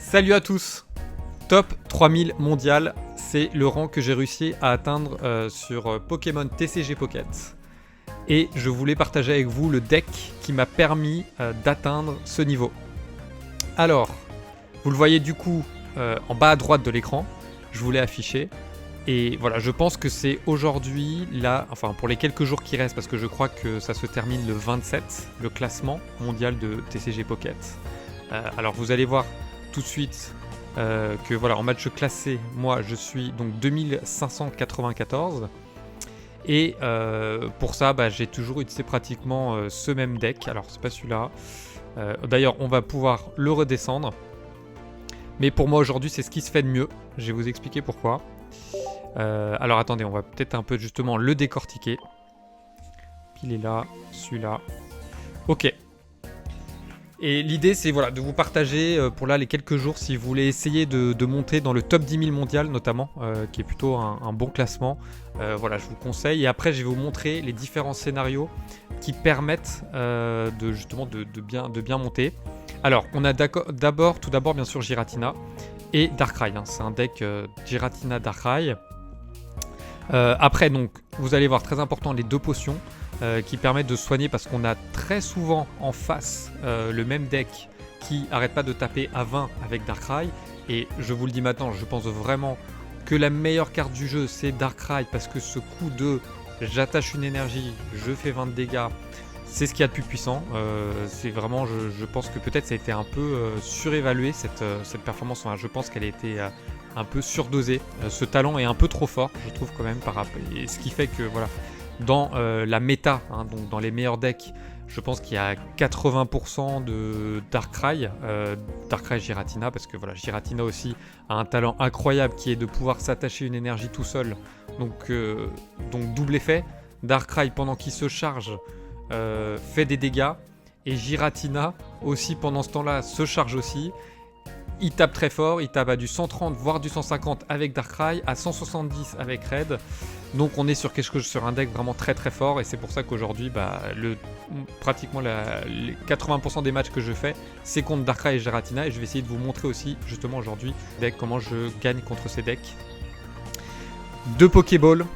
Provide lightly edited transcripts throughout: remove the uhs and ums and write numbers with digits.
Salut à tous. Top 3000 mondial, c'est le rang que j'ai réussi à atteindre sur Pokémon TCG Pocket. Et je voulais partager avec vous le deck qui m'a permis d'atteindre ce niveau. Alors, vous le voyez du coup en bas à droite de l'écran, je vous l'ai affiché. Et voilà, je pense que c'est aujourd'hui, là, enfin pour les quelques jours qui restent, parce que je crois que ça se termine le 27, le classement mondial de TCG Pocket. Alors vous allez voir tout de suite que voilà, en match classé, moi je suis donc 2594. Et pour ça, j'ai toujours utilisé pratiquement ce même deck. Alors c'est pas celui-là. D'ailleurs, on va pouvoir le redescendre. Mais pour moi aujourd'hui, c'est ce qui se fait de mieux. Je vais vous expliquer pourquoi. Alors attendez, on va peut-être un peu justement le décortiquer. Il est là, celui-là. Ok. Et l'idée c'est voilà, de vous partager pour là les quelques jours si vous voulez essayer de monter dans le top 10 000 mondial notamment, qui est plutôt un bon classement. Voilà, je vous conseille. Et après je vais vous montrer les différents scénarios qui permettent de bien monter. Alors on a tout d'abord bien sûr Giratina et Darkrai. C'est un deck Giratina Darkrai. Après donc vous allez voir très important les deux potions. Qui permettent de soigner parce qu'on a très souvent en face le même deck qui arrête pas de taper à 20 avec Darkrai. Et je vous le dis maintenant, je pense vraiment que la meilleure carte du jeu c'est Darkrai parce que ce coup de j'attache une énergie, je fais 20 de dégâts, c'est ce qu'il y a de plus puissant. C'est vraiment, je pense que peut-être ça a été un peu surévalué cette performance. Enfin, je pense qu'elle a été un peu surdosée. Ce talent est un peu trop fort, je trouve quand même par rapport. Et ce qui fait que voilà. Dans la méta, donc dans les meilleurs decks, je pense qu'il y a 80% de Darkrai, Darkrai Giratina, parce que voilà, Giratina aussi a un talent incroyable qui est de pouvoir s'attacher une énergie tout seul. Donc double effet, Darkrai pendant qu'il se charge fait des dégâts, et Giratina aussi pendant ce temps-là se charge aussi. Il tape très fort, il tape à du 130 voire du 150 avec Darkrai, à 170 avec Red. Donc on est sur un deck vraiment très très fort, et c'est pour ça qu'aujourd'hui pratiquement les 80% des matchs que je fais c'est contre Darkrai et Giratina, et je vais essayer de vous montrer aussi justement aujourd'hui comment je gagne contre ces decks. Deux Pokéball,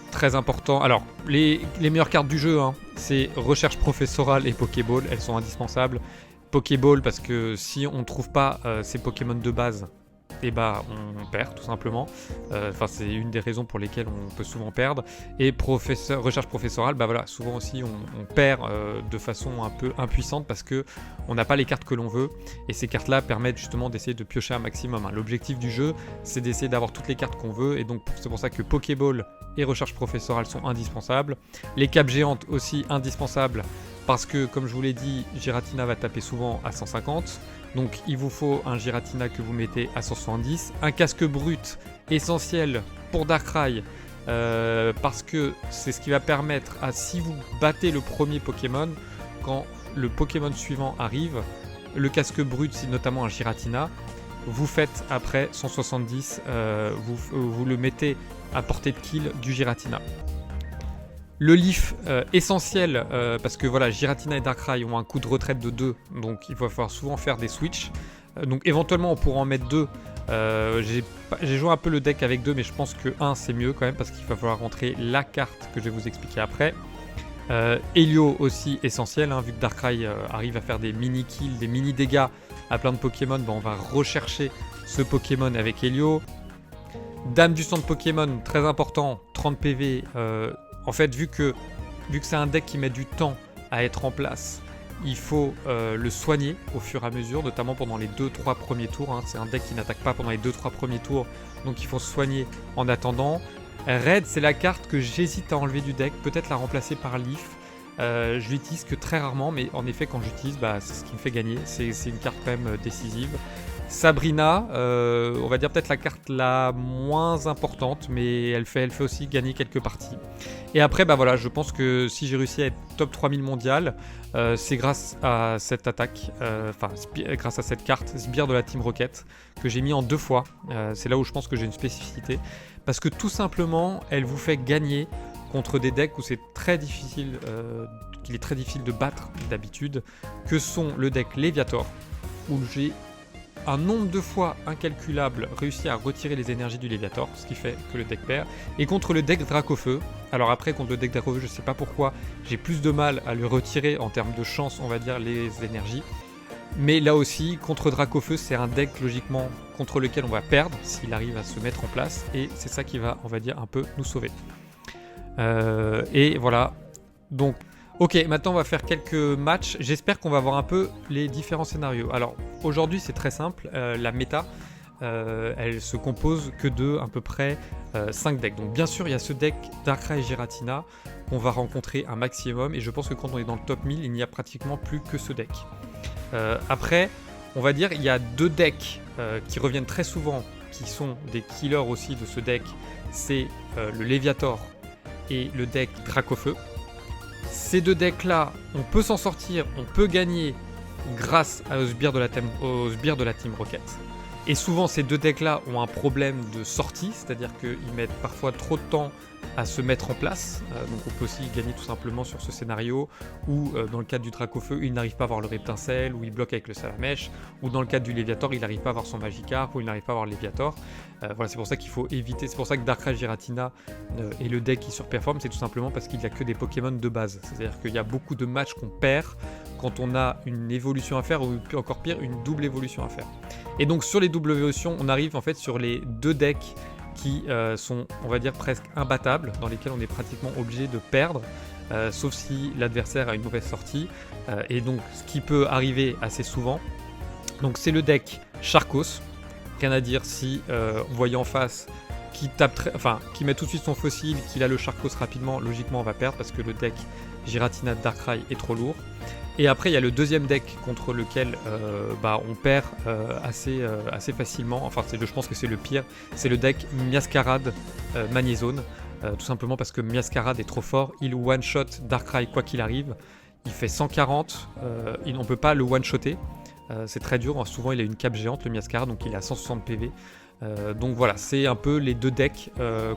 très important. Alors les meilleures cartes du jeu, c'est Recherche Professorale et Pokéball, elles sont indispensables. Pokéball parce que si on ne trouve pas ces Pokémon de base, on perd tout simplement. C'est une des raisons pour lesquelles on peut souvent perdre. Et recherche professorale, voilà, souvent aussi on perd de façon un peu impuissante parce que on n'a pas les cartes que l'on veut. Et ces cartes-là permettent justement d'essayer de piocher un maximum. L'objectif du jeu, c'est d'essayer d'avoir toutes les cartes qu'on veut. Et donc c'est pour ça que Pokéball et recherche professorale sont indispensables. Les capes géantes aussi indispensables. Parce que, comme je vous l'ai dit, Giratina va taper souvent à 150. Donc il vous faut un Giratina que vous mettez à 170. Un casque brut essentiel pour Darkrai. Parce que c'est ce qui va permettre si vous battez le premier Pokémon, quand le Pokémon suivant arrive, le casque brut, c'est notamment un Giratina, vous faites après 170, vous le mettez à portée de kill du Giratina. Le Leaf essentiel parce que voilà, Giratina et Darkrai ont un coup de retraite de 2, donc il va falloir souvent faire des switches. Donc éventuellement on pourra en mettre 2. J'ai joué un peu le deck avec 2, mais je pense que 1 c'est mieux quand même parce qu'il va falloir rentrer la carte que je vais vous expliquer après. Helio aussi essentiel, vu que Darkrai arrive à faire des mini kills, des mini dégâts à plein de Pokémon, on va rechercher ce Pokémon avec Helio. Dame du centre Pokémon, très important, 30 PV. En fait, vu que c'est un deck qui met du temps à être en place, il faut le soigner au fur et à mesure, notamment pendant les 2-3 premiers tours. C'est un deck qui n'attaque pas pendant les 2-3 premiers tours, donc il faut soigner en attendant. Red, c'est la carte que j'hésite à enlever du deck, peut-être la remplacer par Leaf. Je l'utilise que très rarement, mais en effet, quand j'utilise, c'est ce qui me fait gagner. C'est une carte quand même décisive. Sabrina, on va dire peut-être la carte la moins importante, mais elle fait aussi gagner quelques parties. Et après, voilà, je pense que si j'ai réussi à être top 3000 mondial, c'est grâce à cette attaque, grâce à cette carte, Sbire de la Team Rocket, que j'ai mis en 2 fois. C'est là où je pense que j'ai une spécificité. Parce que tout simplement, elle vous fait gagner contre des decks où c'est très difficile, qu'il est très difficile de battre d'habitude, que sont le deck Léviator, où j'ai un nombre de fois incalculable réussi à retirer les énergies du Léviator, ce qui fait que le deck perd. Et contre le deck Dracofeu, alors après contre le deck Dracofeu, je sais pas pourquoi, j'ai plus de mal à le retirer en termes de chance, on va dire, les énergies. Mais là aussi, contre Dracofeu, c'est un deck logiquement contre lequel on va perdre s'il arrive à se mettre en place. Et c'est ça qui va, on va dire, un peu nous sauver. Et voilà. Donc, ok, maintenant on va faire quelques matchs. J'espère qu'on va voir un peu les différents scénarios. Alors, aujourd'hui, c'est très simple. La méta, elle se compose que de à peu près 5 decks. Donc, bien sûr, il y a ce deck Darkrai et Giratina qu'on va rencontrer un maximum. Et je pense que quand on est dans le top 1000, il n'y a pratiquement plus que ce deck. Après, on va dire il y a 2 decks qui reviennent très souvent, qui sont des killers aussi de ce deck. C'est le Léviator et le deck Dracofeu. Ces 2 decks là, on peut s'en sortir, on peut gagner grâce aux sbires de la Team Rocket. Et souvent ces 2 decks là ont un problème de sortie, c'est-à-dire qu'ils mettent parfois trop de temps à se mettre en place. Donc on peut aussi gagner tout simplement sur ce scénario où dans le cadre du Dracofeu il n'arrive pas à avoir le Reptincelle, ou il bloque avec le Salamèche, ou dans le cadre du Léviator il n'arrive pas à avoir son Magikarp, ou il n'arrive pas à avoir le Léviator. Voilà, c'est pour ça qu'il faut éviter, c'est pour ça que Darkrai Giratina est le deck qui surperforme, c'est tout simplement parce qu'il n'y a que des Pokémon de base. C'est-à-dire qu'il y a beaucoup de matchs qu'on perd quand on a une évolution à faire, ou encore pire, une double évolution à faire. Et donc sur les doubles évolutions, on arrive en fait sur les 2 decks qui sont, on va dire, presque imbattables, dans lesquels on est pratiquement obligé de perdre, sauf si l'adversaire a une mauvaise sortie, et donc ce qui peut arriver assez souvent. Donc c'est le deck Charcos, rien à dire si on voit en face qui met tout de suite son fossile, qu'il a le Charcos rapidement, logiquement on va perdre parce que le deck Giratina de Darkrai est trop lourd. Et après il y a le deuxième deck contre lequel on perd assez facilement, enfin je pense que c'est le pire, c'est le deck Miascarade Magnézone, tout simplement parce que Miascarade est trop fort, il one-shot Darkrai quoi qu'il arrive, il fait 140, on ne peut pas le one-shotter, c'est très dur, souvent il a une cape géante le Miascarade, donc il a 160 PV. Donc voilà, c'est un peu les 2 decks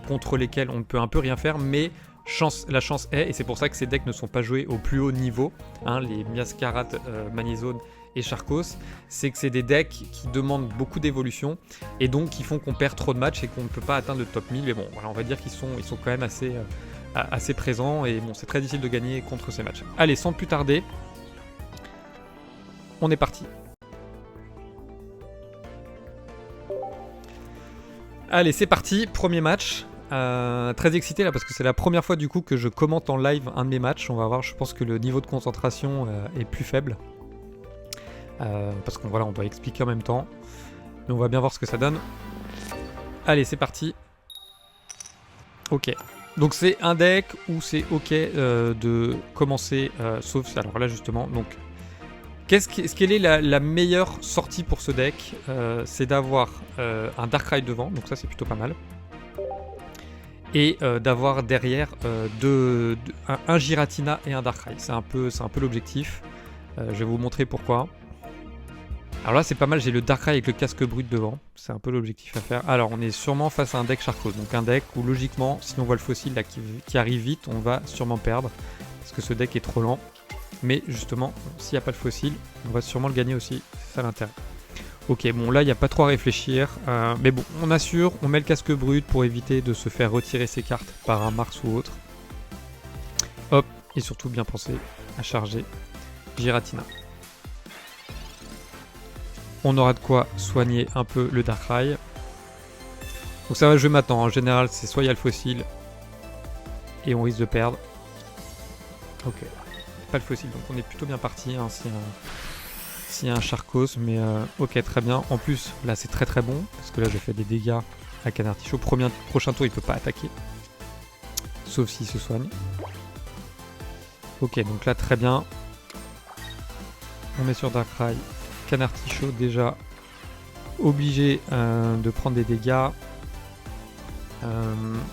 contre lesquels on ne peut un peu rien faire, mais la chance est, et c'est pour ça que ces decks ne sont pas joués au plus haut niveau, les Miascarade, Magnézone et Charcos, c'est que c'est des decks qui demandent beaucoup d'évolution et donc qui font qu'on perd trop de matchs et qu'on ne peut pas atteindre le top 1000. Mais bon, voilà, on va dire qu'ils sont quand même assez présents et bon, c'est très difficile de gagner contre ces matchs. Allez, sans plus tarder, on est parti. Allez, c'est parti, premier match. Très excité là parce que c'est la première fois du coup que je commente en live un de mes matchs. On va voir, je pense que le niveau de concentration est plus faible. Parce qu'on on doit expliquer en même temps. Mais on va bien voir ce que ça donne. Allez, c'est parti. Ok. Donc c'est un deck où c'est ok de commencer, sauf alors là justement. Donc quelle est la meilleure sortie pour ce deck? C'est d'avoir un Darkrai devant, donc ça c'est plutôt pas mal. Et d'avoir derrière un Giratina et un Darkrai. C'est un peu l'objectif. Je vais vous montrer pourquoi. Alors là c'est pas mal, j'ai le Darkrai avec le casque brut devant. C'est un peu l'objectif à faire. Alors on est sûrement face à un deck Charcos. Donc un deck où logiquement, si on voit le fossile là qui arrive vite, on va sûrement perdre. Parce que ce deck est trop lent. Mais justement, s'il n'y a pas de fossile, on va sûrement le gagner aussi. C'est ça l'intérêt. Ok, bon là il n'y a pas trop à réfléchir, mais bon, on assure, on met le casque brut pour éviter de se faire retirer ses cartes par un Mars ou autre. Hop, et surtout bien penser à charger Giratina. On aura de quoi soigner un peu le Darkrai. Donc ça va jouer maintenant, en général c'est soit il y a le fossile et on risque de perdre. Ok, pas le fossile, donc on est plutôt bien parti, hein, s'il y a un Charcos, mais ok, très bien. En plus, là c'est très très bon, parce que là j'ai fait des dégâts à Canartichaud. Prochain tour il peut pas attaquer, sauf s'il se soigne. Ok, donc là très bien. On est sur Darkrai. Canartichaud déjà obligé de prendre des dégâts.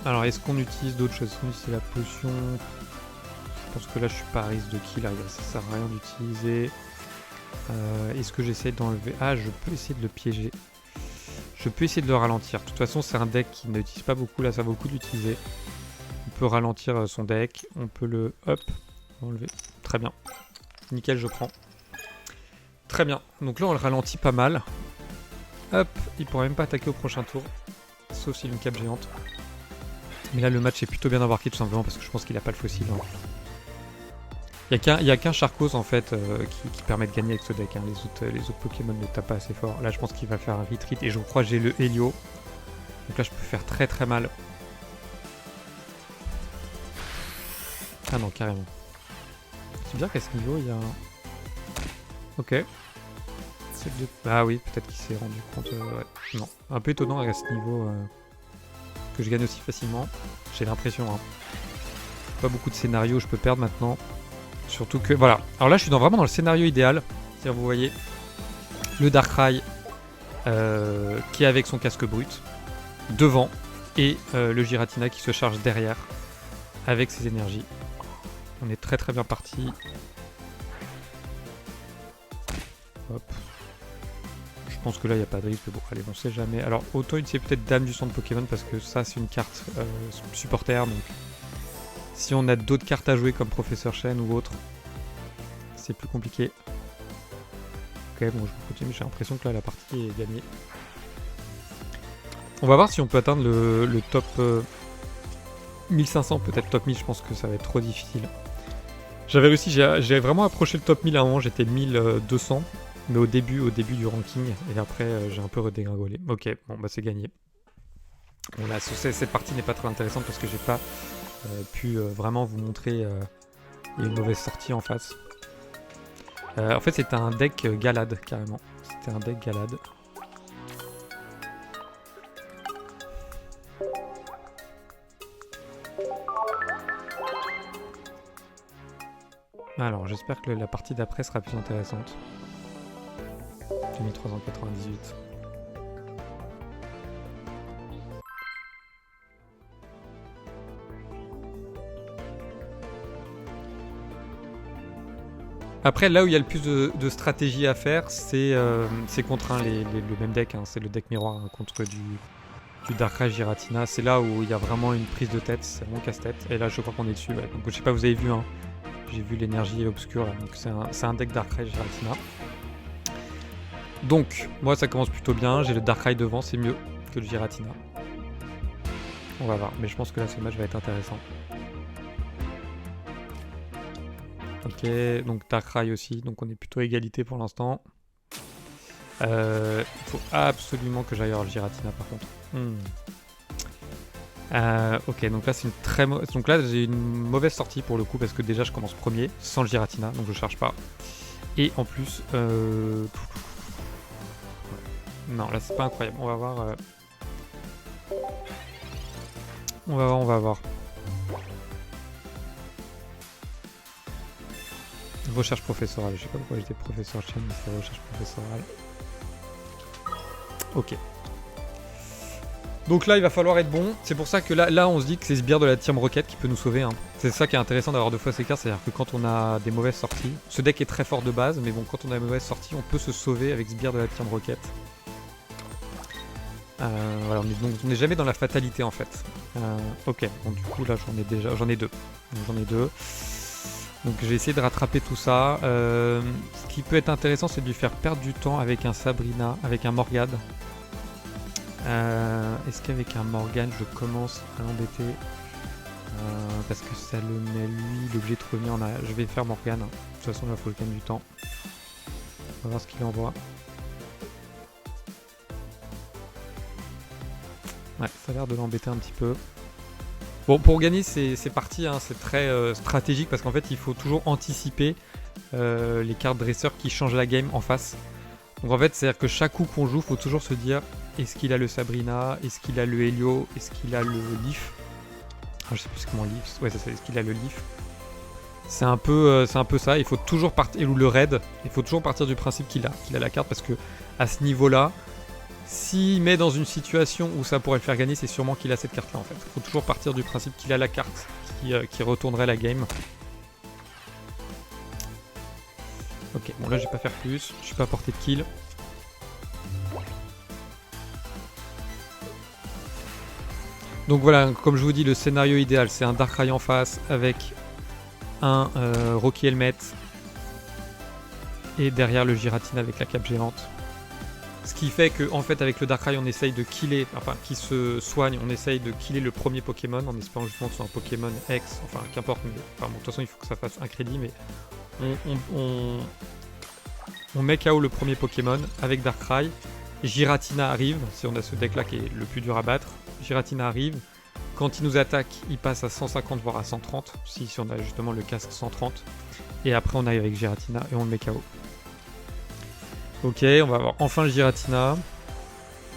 Alors est-ce qu'on utilise d'autres choses? C'est la potion. Je pense que là je suis pas à risque de kill, là, ça sert à rien d'utiliser. Est-ce que j'essaie d'enlever... Ah, je peux essayer de le piéger. Je peux essayer de le ralentir. De toute façon, c'est un deck qui n'utilise pas beaucoup. Là, ça vaut le coup d'utiliser. On peut ralentir son deck. On peut le... Hop. Enlever. Très bien. Nickel, je prends. Très bien. Donc là, on le ralentit pas mal. Hop, il pourra même pas attaquer au prochain tour. Sauf s'il a une cape géante. Mais là, le match est plutôt bien embarqué tout simplement parce que je pense qu'il a pas le fossile. Hein. Il y a qu'un Charcos en fait qui permet de gagner avec ce deck. Hein. Les autres Pokémon ne tapent pas assez fort. Là, je pense qu'il va faire un retreat et je crois que j'ai le Helio. Donc là, je peux faire très très mal. Ah non, carrément. C'est bien qu'à ce niveau, il y a un... Ok. Ah oui, peut-être qu'il s'est rendu compte... ouais. Non, un peu étonnant à ce niveau que je gagne aussi facilement. J'ai l'impression. Hein. Pas beaucoup de scénarios, je peux perdre maintenant. Surtout que... Voilà. Alors là, je suis vraiment dans le scénario idéal. C'est-à-dire, vous voyez, le Darkrai qui est avec son casque brut devant et le Giratina qui se charge derrière avec ses énergies. On est très très bien parti. Hop. Je pense que là il n'y a pas de risque, mais bon, allez, on sait jamais. Alors, autant utiliser peut-être Dame du centre Pokémon parce que ça c'est une carte supporter. Donc, si on a d'autres cartes à jouer comme Professeur Chen ou autre, c'est plus compliqué. Ok, bon, je continue. J'ai l'impression que là la partie est gagnée. On va voir si on peut atteindre le top 1500, peut-être top 1000. Je pense que ça va être trop difficile. J'avais réussi, j'ai vraiment approché le top 1000 à un moment, j'étais 1200, mais au début du ranking, et après j'ai un peu redégringolé. Ok, bon bah c'est gagné. Bon là, cette partie n'est pas très intéressante parce que j'ai pas pu vraiment vous montrer une mauvaise sortie en face. En fait c'était un deck Galade carrément, c'était un deck Galade. Alors, j'espère que la partie d'après sera plus intéressante. 2398. Après, là où il y a le plus de stratégie à faire, c'est contre le même deck. Hein, c'est le deck miroir hein, contre du Darkrai Giratina. C'est là où il y a vraiment une prise de tête. C'est vraiment casse-tête. Et là, je crois qu'on est dessus. Ouais. Donc, je sais pas, vous avez vu. Hein. J'ai vu l'énergie obscure, donc c'est un deck Darkrai Giratina. Donc, moi ça commence plutôt bien, j'ai le Darkrai devant, c'est mieux que le Giratina. On va voir, mais je pense que là ce match va être intéressant. Ok, donc Darkrai aussi, donc on est plutôt à égalité pour l'instant. Il faut absolument que j'aille avoir le Giratina par contre. Ok, donc là c'est une très donc là j'ai une mauvaise sortie pour le coup parce que déjà je commence premier sans le Giratina, donc je charge pas. Et en plus, non là c'est pas incroyable. On va voir. On va voir. Recherche professorale. Je sais pas pourquoi j'étais professeur Chen, mais c'est recherche professorale. Ok. Donc là, il va falloir être bon. C'est pour ça que là on se dit que c'est Sbire de la Team Rocket qui peut nous sauver. Hein. C'est ça qui est intéressant d'avoir deux fois ces cartes. C'est-à-dire que quand on a des mauvaises sorties, ce deck est très fort de base, mais bon, quand on a des mauvaises sorties, on peut se sauver avec Sbire de la Team Rocket. Voilà, on n'est jamais dans la fatalité en fait. Ok, bon du coup là j'en ai deux. Donc j'ai essayé de rattraper tout ça. Ce qui peut être intéressant, c'est de lui faire perdre du temps avec un Sabrina, avec un Morgane. Est-ce qu'avec un Morgane je commence à l'embêter parce que ça le met lui, il est obligé de revenir en arrière. Je vais faire Morgane, de toute façon là il faut le gagner du temps. On va voir ce qu'il envoie. Ouais, ça a l'air de l'embêter un petit peu. Bon, pour gagner c'est parti, hein, c'est très stratégique parce qu'en fait il faut toujours anticiper les cartes dresseurs qui changent la game en face. Donc en fait c'est à dire que chaque coup qu'on joue, faut toujours se dire est-ce qu'il a le Sabrina, est-ce qu'il a le Helio, est-ce qu'il a le Leaf. Ah, je sais plus comment Leaf, ouais c'est ça, est-ce qu'il a le Leaf. C'est un peu ça, il faut toujours partir, ou le Raid, il faut toujours partir du principe qu'il a la carte parce que à ce niveau-là, s'il met dans une situation où ça pourrait le faire gagner, c'est sûrement qu'il a cette carte-là en fait. Il faut toujours partir du principe qu'il a la carte qui retournerait la game. Ok, bon là je vais pas faire plus, je suis pas à portée de kill. Donc voilà, comme je vous dis, le scénario idéal, c'est un Darkrai en face avec un Rocky Helmet et derrière le Giratina avec la cape géante. Ce qui fait que en fait avec le Darkrai on essaye de killer, enfin qui se soigne, on essaye de killer le premier Pokémon en espérant justement que ce soit un Pokémon X, enfin qu'importe, mais enfin, bon, de toute façon il faut que ça fasse un crédit, mais on met KO le premier Pokémon avec Darkrai, Giratina arrive, si on a ce deck là qui est le plus dur à battre, Giratina arrive, quand il nous attaque il passe à 150 voire à 130, si on a justement le casque 130, et après on arrive avec Giratina et on le met KO. Ok, on va avoir enfin le Giratina.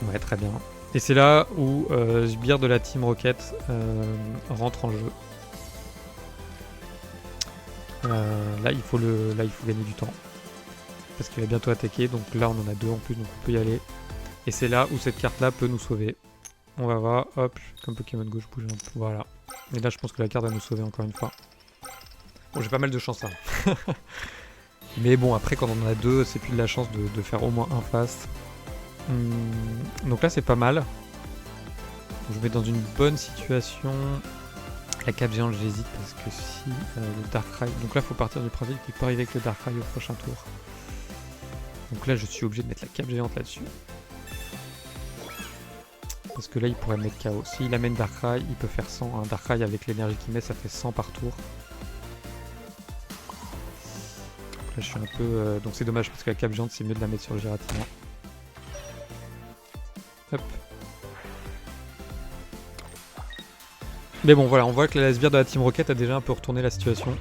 Ouais, très bien. Et c'est là où Sbire de la Team Rocket rentre en jeu. Là, il faut gagner du temps. Parce qu'il va bientôt attaquer. Donc là, on en a 2 en plus, donc on peut y aller. Et c'est là où cette carte-là peut nous sauver. On va voir. Hop, comme Pokémon Go, je bouge un peu. Voilà. Et là, je pense que la carte va nous sauver encore une fois. Bon, j'ai pas mal de chance là. Mais bon, après, quand on en a 2, c'est plus de la chance de faire au moins un face. Donc là, c'est pas mal. Je vais dans une bonne situation. La cape géante, j'hésite parce que si le Darkrai. Donc là, il faut partir du principe qu'il peut arriver avec le Darkrai au prochain tour. Donc là, je suis obligé de mettre la cape géante là-dessus. Parce que là, il pourrait me mettre KO. S'il amène Darkrai, il peut faire 100. Un Darkrai avec l'énergie qu'il met, ça fait 100 par tour. Là, je suis un peu... donc c'est dommage parce que la cape géante, c'est mieux de la mettre sur le Giratina. Hop. Mais bon, voilà, on voit que la Sbire de la Team Rocket a déjà un peu retourné la situation.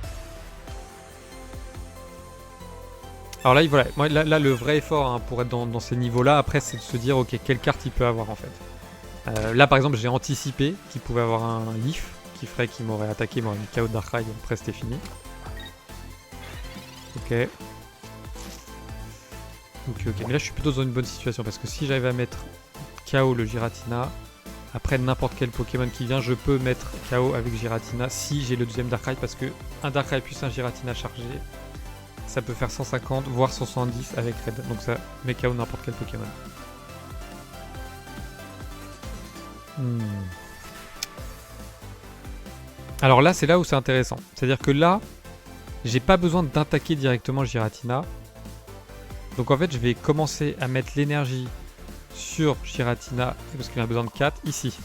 Alors là, voilà, moi, là le vrai effort hein, pour être dans ces niveaux-là, après, c'est de se dire, ok, quelle carte il peut avoir en fait. Là, par exemple, j'ai anticipé qu'il pouvait avoir un Leaf qui ferait qu'il m'aurait attaqué, m'aurait mis KO de Darkrai, après c'était fini. Ok. Ok. Mais là, je suis plutôt dans une bonne situation parce que si j'arrive à mettre KO le Giratina, après n'importe quel Pokémon qui vient, je peux mettre KO avec Giratina si j'ai le deuxième Darkrai parce que un Darkrai plus un Giratina chargé, ça peut faire 150 voire 170 avec Red. Donc ça met KO n'importe quel Pokémon. Alors là, c'est là où c'est intéressant. C'est-à-dire que là, j'ai pas besoin d'attaquer directement Giratina. Donc en fait, je vais commencer à mettre l'énergie sur Giratina, parce qu'il a besoin de 4, ici.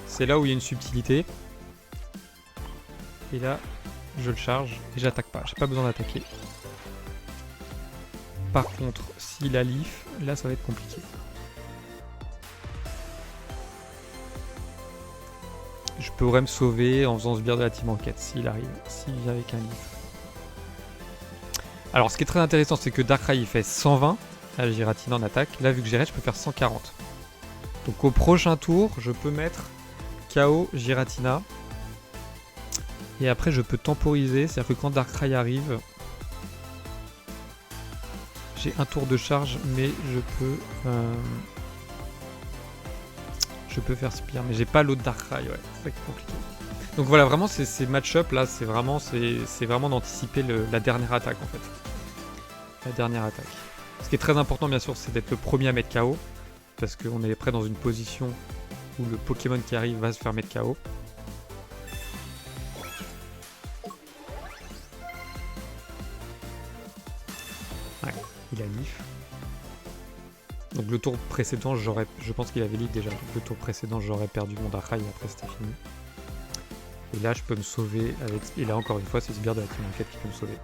C'est là où il y a une subtilité. Et là, je le charge et j'attaque pas. J'ai pas besoin d'attaquer. Par contre, s'il a Leaf, là ça va être compliqué. Je pourrais me sauver en faisant Sbire de la Team Rocket s'il arrive. S'il vient avec un Leaf. Alors ce qui est très intéressant, c'est que Darkrai il fait 120. Là, Giratina en attaque. Là, vu que j'ai Red, je peux faire 140. Donc au prochain tour, je peux mettre KO Giratina. Et après, je peux temporiser. C'est-à-dire que quand Darkrai arrive, j'ai un tour de charge, mais je peux faire Spire. Mais j'ai pas l'autre Darkrai, ouais. C'est ça qui est compliqué. Donc voilà, vraiment, ces match-up là, c'est vraiment d'anticiper la dernière attaque en fait. La dernière attaque. Ce qui est très important bien sûr, c'est d'être le premier à mettre KO. Parce qu'on est prêt dans une position où le Pokémon qui arrive va se faire mettre KO. Ouais, il a Leaf. Donc le tour précédent, je pense qu'il avait Leaf déjà. Donc le tour précédent, j'aurais perdu mon Darkrai et après c'était fini. Et là, je peux me sauver avec... Et là, encore une fois, c'est Sbire de la Team Rocket qui peut me sauver.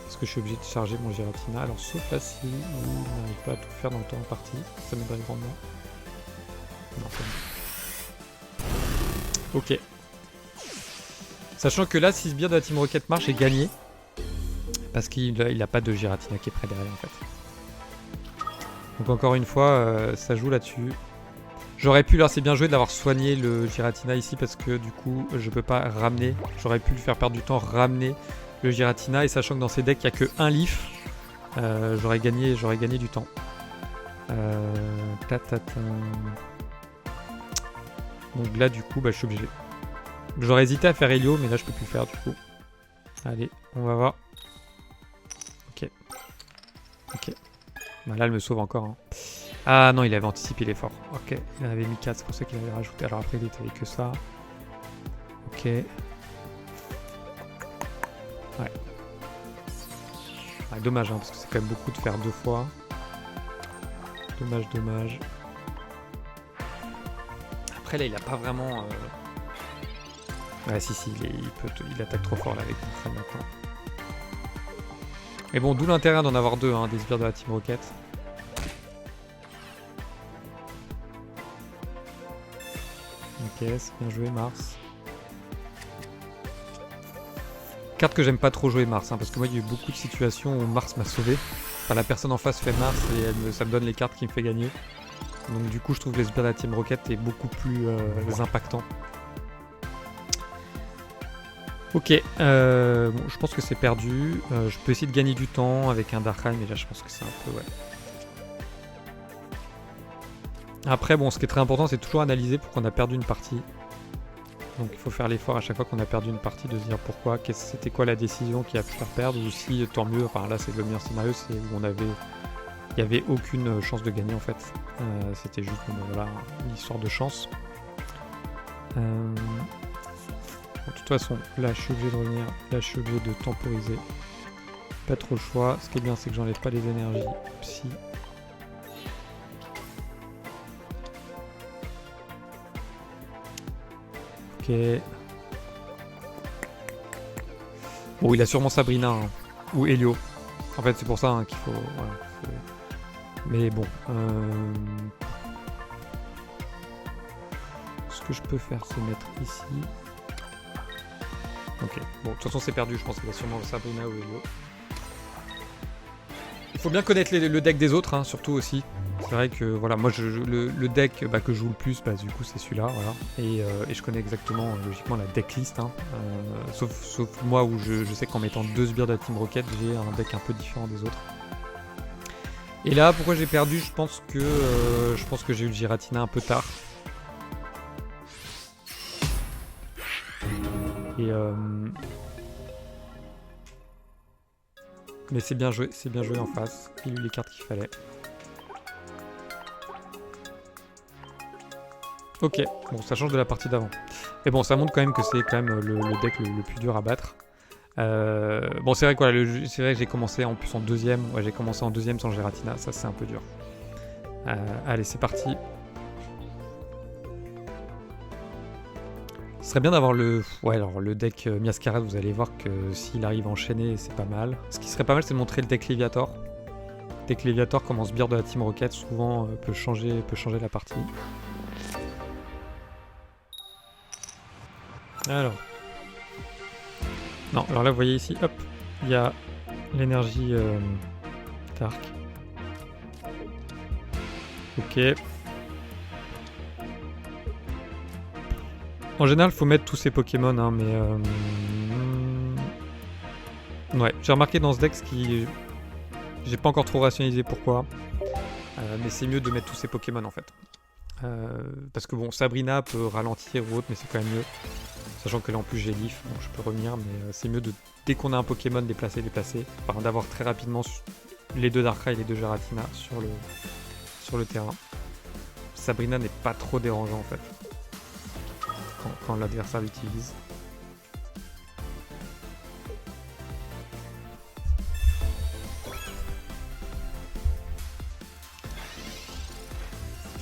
Parce que je suis obligé de charger mon Giratina. Alors, sauf là, si il n'arrive pas à tout faire dans le temps imparti, ça m'aiderait grandement. Non, pas bon. Ok. Sachant que là, si Sbire de la Team Rocket marche, j'ai gagné. Parce qu'il n'a pas de Giratina qui est près derrière, en fait. Donc, encore une fois, ça joue là-dessus. J'aurais pu, là c'est bien joué d'avoir soigné le Giratina ici parce que du coup je peux pas ramener, j'aurais pu le faire perdre du temps, ramener le Giratina et sachant que dans ces decks il n'y a que un Leaf, j'aurais gagné du temps. Donc là du coup je suis obligé. J'aurais hésité à faire Helio mais là je peux plus le faire du coup. Allez, on va voir. Ok. Bah, là elle me sauve encore. Hein. Ah non, il avait anticipé l'effort. Ok, il en avait mis 4, c'est pour ça qu'il avait rajouté. Alors après, il était avec que ça. Ok. Ouais. Ouais, dommage, hein, parce que c'est quand même beaucoup de faire 2 fois. Dommage, dommage. Après là, il a pas vraiment... Ouais, si, il attaque trop fort là avec ça maintenant. Mais bon, d'où l'intérêt d'en avoir 2, hein, des sbires de la Team Rocket. Ok, c'est bien joué, Mars. Carte que j'aime pas trop jouer, Mars, hein, parce que moi, il y a eu beaucoup de situations où Mars m'a sauvé. Enfin, la personne en face fait Mars et ça me donne les cartes qui me fait gagner. Donc du coup, je trouve que les sbires de la Team Rocket est beaucoup plus impactant. Ok, bon, je pense que c'est perdu. Je peux essayer de gagner du temps avec un Darkrai, mais là, je pense que c'est un peu... Ouais. Après, bon, ce qui est très important, c'est toujours analyser pourquoi on a perdu une partie. Donc il faut faire l'effort à chaque fois qu'on a perdu une partie de se dire pourquoi, c'était quoi la décision qui a pu faire perdre, ou si tant mieux, enfin là c'est le meilleur scénario, c'est où il n'y avait aucune chance de gagner en fait. C'était juste voilà, une histoire de chance. De toute façon, là je suis obligé de revenir, là je suis obligé de temporiser. Pas trop le choix, ce qui est bien c'est que j'enlève pas les énergies psy. Ok. Bon, il a sûrement Sabrina, hein, ou Helio. En fait, c'est pour ça hein, qu'il faut... Voilà, mais bon. Ce que je peux faire, c'est mettre ici. Ok. Bon, de toute façon, c'est perdu. Je pense qu'il a sûrement Sabrina ou Helio. Il faut bien connaître le deck des autres, hein, surtout aussi. C'est vrai que voilà, moi le deck que je joue le plus, du coup c'est celui-là, voilà. Et je connais exactement logiquement la decklist, hein. Sauf moi où je sais qu'en mettant 2 sbires de la Team Rocket, j'ai un deck un peu différent des autres. Et là, pourquoi j'ai perdu, je pense que j'ai eu le Giratina un peu tard. Et mais c'est bien joué en face. Il a eu les cartes qu'il fallait. Ok, bon ça change de la partie d'avant. Mais bon, ça montre quand même que c'est quand même le deck le plus dur à battre. Bon, c'est vrai que c'est vrai que j'ai commencé en plus en deuxième. Ouais, j'ai commencé en deuxième sans Giratina, ça c'est un peu dur. Allez, c'est parti. Ce serait bien d'avoir le deck Miascarade, vous allez voir que s'il arrive à enchaîner, c'est pas mal. Ce qui serait pas mal, c'est de montrer le deck Léviator. Le deck Léviator, comme en sbire de la Team Rocket, souvent peut changer la partie. Alors. Non, alors là, vous voyez ici, hop, il y a l'énergie Dark. Ok. En général, il faut mettre tous ces Pokémon, hein, mais... Ouais, j'ai remarqué dans ce deck qui... J'ai pas encore trop rationalisé pourquoi. Mais c'est mieux de mettre tous ces Pokémon, en fait. Parce que bon, Sabrina peut ralentir ou autre, mais c'est quand même mieux. Sachant que là, en plus, j'ai Leaf, donc je peux revenir, mais c'est mieux de, dès qu'on a un Pokémon, déplacer. Enfin, d'avoir très rapidement les 2 Darkrai et les 2 Giratina sur le terrain. Sabrina n'est pas trop dérangeant, en fait. Quand l'adversaire l'utilise.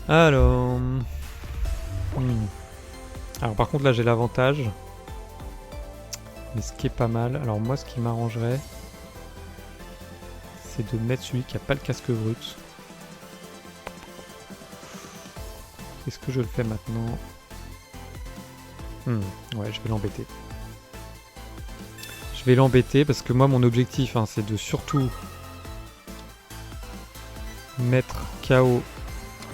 Alors... Alors par contre là j'ai l'avantage. Mais ce qui est pas mal... Alors moi ce qui m'arrangerait... C'est de mettre celui qui a pas le casque brut. Est-ce que je le fais maintenant? Ouais, je vais l'embêter. Je vais l'embêter parce que moi mon objectif c'est de surtout mettre KO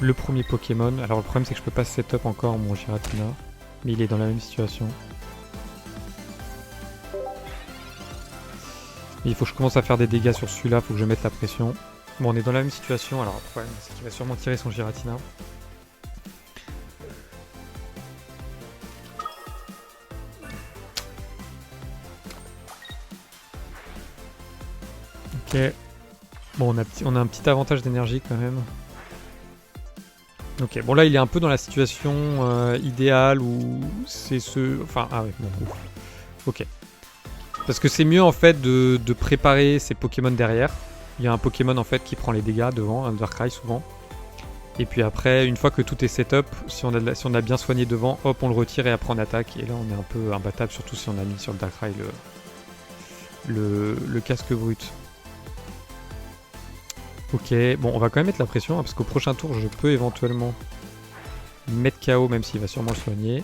le premier Pokémon. Alors le problème c'est que je peux pas setup encore mon Giratina, mais il est dans la même situation. Mais il faut que je commence à faire des dégâts sur celui-là, il faut que je mette la pression. Bon, on est dans la même situation, alors le problème c'est qu'il va sûrement tirer son Giratina. Ok. Bon, on a un petit avantage d'énergie quand même. Ok, bon là il est un peu dans la situation idéale où c'est ce... Enfin, ah ouais, bon, ouf. Ok. Parce que c'est mieux en fait de préparer ses Pokémon derrière. Il y a un Pokémon en fait qui prend les dégâts devant, un Darkrai souvent. Et puis après, une fois que tout est setup, si on a bien soigné devant, hop, on le retire et après on attaque. Et là, on est un peu imbattable, surtout si on a mis sur le Darkrai le casque brut. Ok, bon, on va quand même mettre la pression, hein, parce qu'au prochain tour, je peux éventuellement mettre KO, même s'il va sûrement le soigner.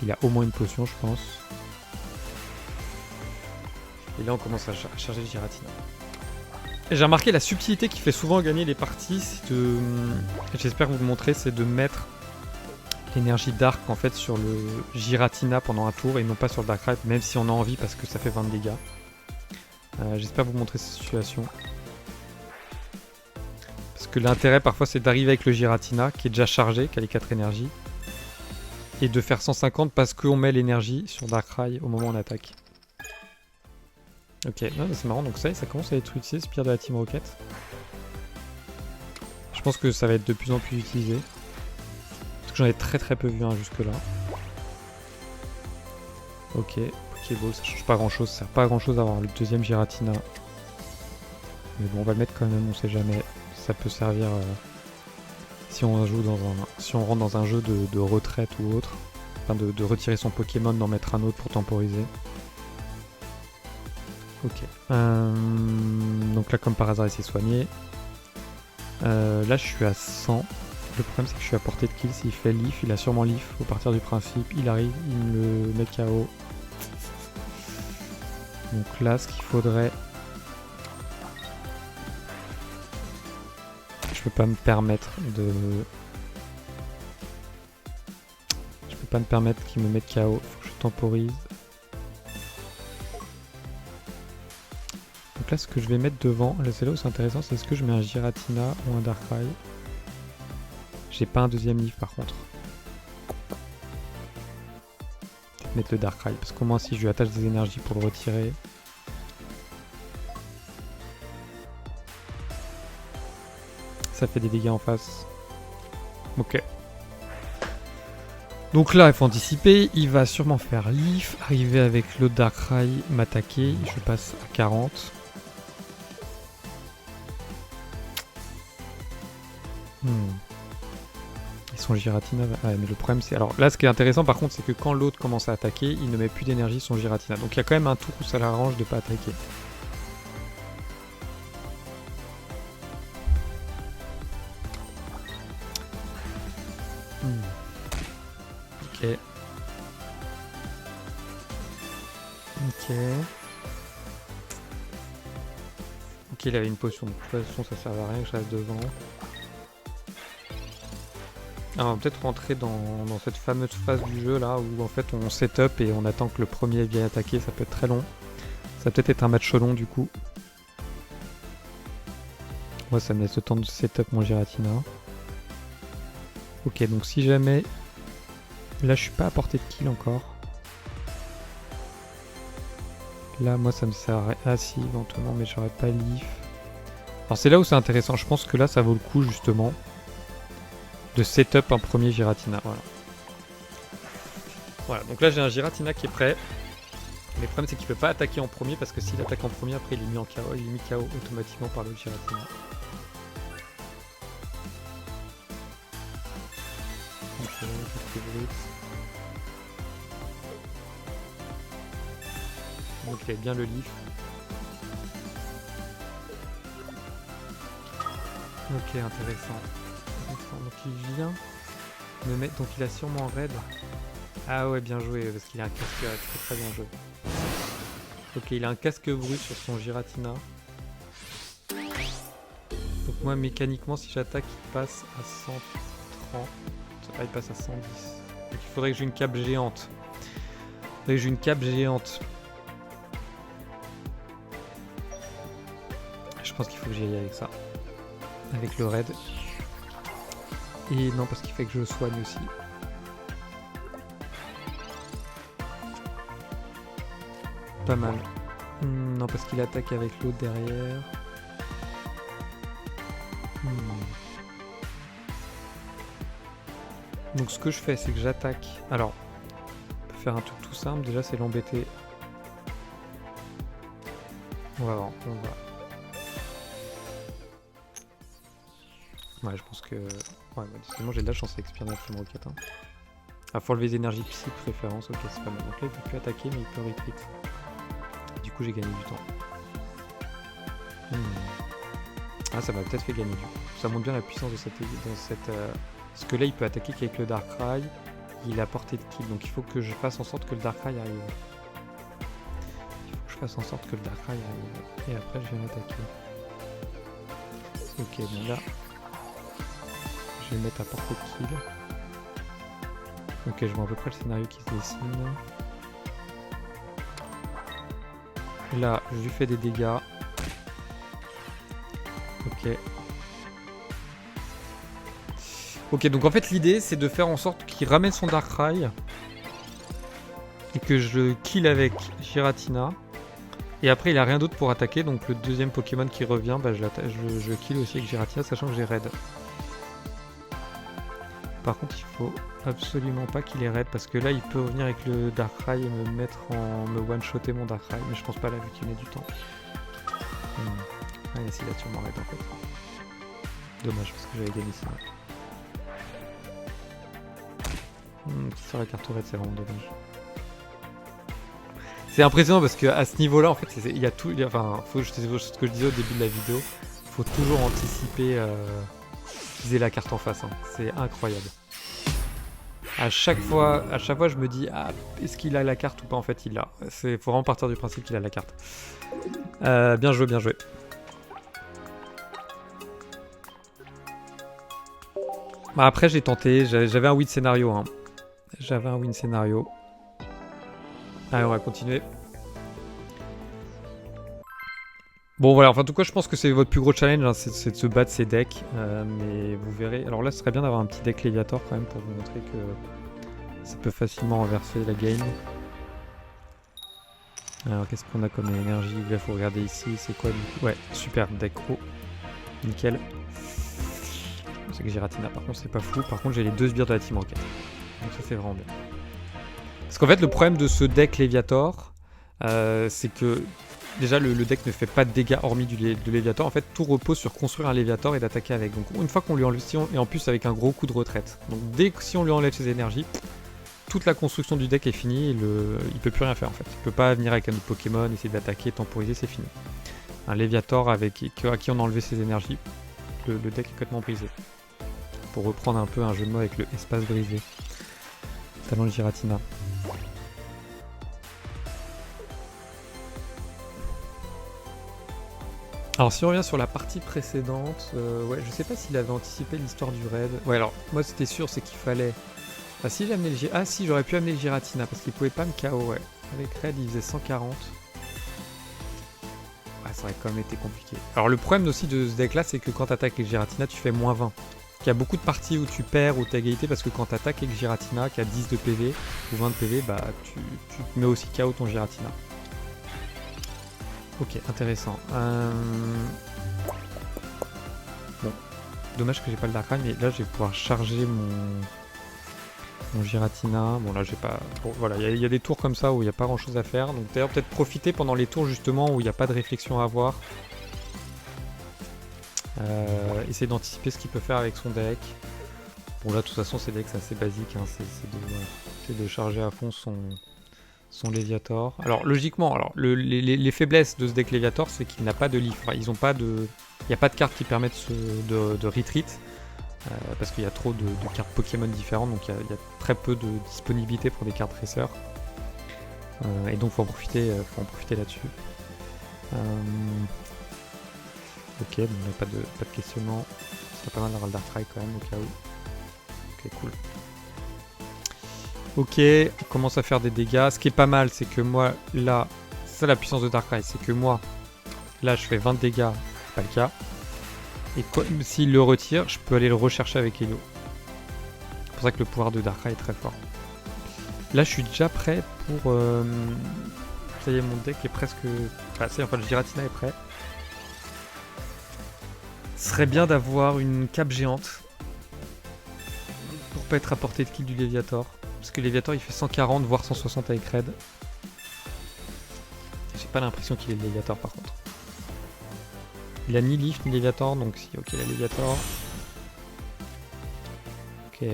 Il a au moins une potion, je pense. Et là, on commence à charger le Giratina. J'ai remarqué la subtilité qui fait souvent gagner les parties, c'est de... J'espère vous le montrer, c'est de mettre l'énergie Dark en fait sur le Giratina pendant un tour et non pas sur le Darkrai, même si on a envie parce que ça fait 20 de dégâts. J'espère vous montrer cette situation. Parce que l'intérêt parfois c'est d'arriver avec le Giratina qui est déjà chargé, qui a les 4 énergies, et de faire 150 parce qu'on met l'énergie sur Darkrai au moment où on attaque. Ok, c'est marrant, donc ça commence à être utilisé, Spire de la Team Rocket. Je pense que ça va être de plus en plus utilisé. Parce que j'en ai très peu vu un jusque là. Ok, Pokéball, ça change pas grand chose, ça sert pas à grand chose d'avoir le deuxième Giratina. Mais bon, on va le mettre quand même, on sait jamais. Ça peut servir si on rentre dans un jeu de retraite ou autre. Enfin, de retirer son Pokémon, d'en mettre un autre pour temporiser. Ok. Donc là, comme par hasard, il s'est soigné. Là, je suis à 100. Le problème, c'est que je suis à portée de kill. S'il fait Leaf, il a sûrement Leaf. Au partir du principe, il arrive, il me met KO. Donc là, ce qu'il faudrait... Je peux pas me permettre de... Je peux pas me permettre qu'il me mette KO. Faut que je temporise. Donc là, ce que je vais mettre devant, là c'est là où c'est intéressant, c'est est-ce que je mets un Giratina ou un Darkrai. J'ai pas un deuxième livre par contre. Peut-être mettre le Darkrai, parce qu'au moins si je lui attache des énergies pour le retirer. Ça fait des dégâts en face. Ok. Donc là, il faut anticiper, il va sûrement faire Leaf, arriver avec le Darkrai, m'attaquer, je passe à 40. Et son Giratina... Ah, mais le problème c'est... Alors là, ce qui est intéressant par contre, c'est que quand l'autre commence à attaquer, il ne met plus d'énergie son Giratina. Donc il y a quand même un tour où ça l'arrange de pas attaquer. Ok. Ok. Ok, il avait une potion. De toute façon, ça sert à rien que je reste devant. Alors, on va peut-être rentrer dans cette fameuse phase du jeu là où en fait on setup et on attend que le premier vienne attaquer. Ça peut être très long. Ça va peut-être être un match long du coup. Moi, ça me laisse le temps de setup mon Giratina. Ok, donc si jamais... Là, je suis pas à portée de kill encore. Là, moi, ça me sert à... Ah si, éventuellement, mais j'aurais pas Leaf. Alors, c'est là où c'est intéressant. Je pense que là, ça vaut le coup, justement, de setup un premier Giratina. Voilà. Voilà, donc là, j'ai un Giratina qui est prêt. Mais le problème, c'est qu'il peut pas attaquer en premier, parce que s'il attaque en premier, après, il est mis en KO. Il est mis KO automatiquement par le Giratina. Donc il a bien le Leaf. Ok, intéressant. Donc il vient me mettre... Donc il a sûrement raid. Ah ouais, bien joué, parce qu'il a un casque très bien joué. Ok, il a un casque brut sur son Giratina. Donc moi, mécaniquement, si j'attaque, il passe à 130. Ah, il passe à 110. Donc il faudrait que j'ai une cape géante. Je pense qu'il faut que j'y aille avec ça. Avec le raid. Et non, parce qu'il fait que je le soigne aussi. Pas mal. Non, parce qu'il attaque avec l'autre derrière. Donc ce que je fais, c'est que j'attaque. Alors, on peut faire un truc tout simple. Déjà, c'est l'embêter On va voir. Ouais, je pense que... Ouais, bah, décidément, j'ai de la chance avec Spearnet Flame Rocket. Hein. Ah, faut enlever les énergies psy, préférence, ok, c'est pas mal. Donc là, il peut plus attaquer, mais il peut retreat. Du coup, j'ai gagné du temps. Ah, ça m'a peut-être fait gagner du coup. Ça montre bien la puissance de cette... Parce que là, il peut attaquer qu'avec le Darkrai. Il est à portée de kill, donc il faut que je fasse en sorte que le Darkrai arrive. Et après, je vais m'attaquer. Ok, bon là... Je vais mettre à portée de kill. Ok, je vois à peu près le scénario qui se dessine. Là, je lui fais des dégâts. Ok. Ok, donc en fait l'idée c'est de faire en sorte qu'il ramène son Darkrai et que je kill avec Giratina. Et après il a rien d'autre pour attaquer, donc le deuxième Pokémon qui revient, bah, je kill aussi avec Giratina, sachant que j'ai raid. Par contre il faut absolument pas qu'il ait raid, parce que là il peut revenir avec le Darkrai et me one-shotter mon Darkrai, mais je pense pas là vu qu'il met du temps. Ah, il a sûrement raid en fait. Dommage parce que j'avais gagné ça. Sur la carte raid, c'est vraiment dommage. C'est impressionnant parce qu'à ce niveau-là, en fait, il y a tout. Enfin, ce que je disais au début de la vidéo, faut toujours anticiper utiliser la carte en face. Hein. C'est incroyable. À chaque fois, je me dis, ah, est-ce qu'il a la carte ou pas? En fait, il l'a. Faut vraiment partir du principe qu'il a la carte. Bien joué, bien joué. Bah après, j'ai tenté. J'avais un win scénario. Hein. J'avais un win scénario. Allez, on va continuer. Bon voilà, enfin en tout cas je pense que c'est votre plus gros challenge, hein, c'est de se battre ces decks, mais vous verrez. Alors là ce serait bien d'avoir un petit deck Léviator quand même pour vous montrer que ça peut facilement renverser la game. Alors qu'est-ce qu'on a comme énergie? Là faut regarder ici, c'est quoi du coup? Ouais, super deck haut, nickel. C'est que Giratina par contre c'est pas fou, par contre j'ai les deux sbires de la Team Rocket, donc ça c'est vraiment bien. Parce qu'en fait le problème de ce deck Léviator, c'est que déjà le deck ne fait pas de dégâts hormis de Léviator. En fait tout repose sur construire un Léviator et d'attaquer avec. Donc une fois qu'on lui enlève, et en plus avec un gros coup de retraite. Donc dès que si on lui enlève ses énergies, toute la construction du deck est finie et il peut plus rien faire en fait. Il peut pas venir avec un autre Pokémon, essayer d'attaquer, temporiser, c'est fini. Un Léviator à qui on a enlevé ses énergies, le deck est complètement brisé. Pour reprendre un peu un jeu de mots avec le espace brisé. Talent de Giratina. Alors si on revient sur la partie précédente, ouais, je sais pas s'il avait anticipé l'histoire du raid. Ouais, alors moi c'était sûr, c'est qu'il fallait... Ah si j'ai amené le Ah si, j'aurais pu amener le Giratina parce qu'il pouvait pas me KO, ouais. Avec raid il faisait 140. Ouais, ça aurait quand même été compliqué. Alors le problème aussi de ce deck là, c'est que quand t'attaques avec Giratina, tu fais moins 20. Il y a beaucoup de parties où tu perds ou t'as égalité parce que quand t'attaques avec Giratina, qui a 10 de PV ou 20 de PV, bah tu mets aussi KO ton Giratina. Ok, intéressant. Bon, dommage que j'ai pas le Darkrai, mais là je vais pouvoir charger mon Giratina. Bon là j'ai pas... Bon, voilà, il y a des tours comme ça où il n'y a pas grand chose à faire. Donc d'ailleurs peut-être profiter pendant les tours justement où il n'y a pas de réflexion à avoir. Essayer d'anticiper ce qu'il peut faire avec son deck. Bon là de toute façon c'est deck assez basique, hein, c'est de charger à fond son Léviator. Alors logiquement, les faiblesses de ce deck Léviator, c'est qu'il n'a pas de leaf. Enfin, ils ont pas de, il n'y a pas de cartes qui permettent de retreat parce qu'il y a trop de cartes Pokémon différentes, donc il y a très peu de disponibilité pour des cartes dresseurs. Et donc faut en profiter là-dessus. Ok, donc il n'y a pas de questionnement. C'est pas mal d'avoir le Darkrai quand même au cas où. Ok, cool. Ok, on commence à faire des dégâts. Ce qui est pas mal, c'est que moi, là, c'est ça la puissance de Darkrai, c'est que moi, là, je fais 20 dégâts, c'est pas le cas. Et s'il le retire, je peux aller le rechercher avec Helio. C'est pour ça que le pouvoir de Darkrai est très fort. Là, je suis déjà prêt pour... Ça y est, mon deck est presque... Enfin, ça y est, enfin, le Giratina est prêt. Ce serait bien d'avoir une cape géante pour pas être à portée de kill du Léviator. Parce que Léviator il fait 140 voire 160 avec raid. J'ai pas l'impression qu'il est le Léviator par contre. Il a ni lift ni Léviator, donc si, ok, il a Léviator. Ok.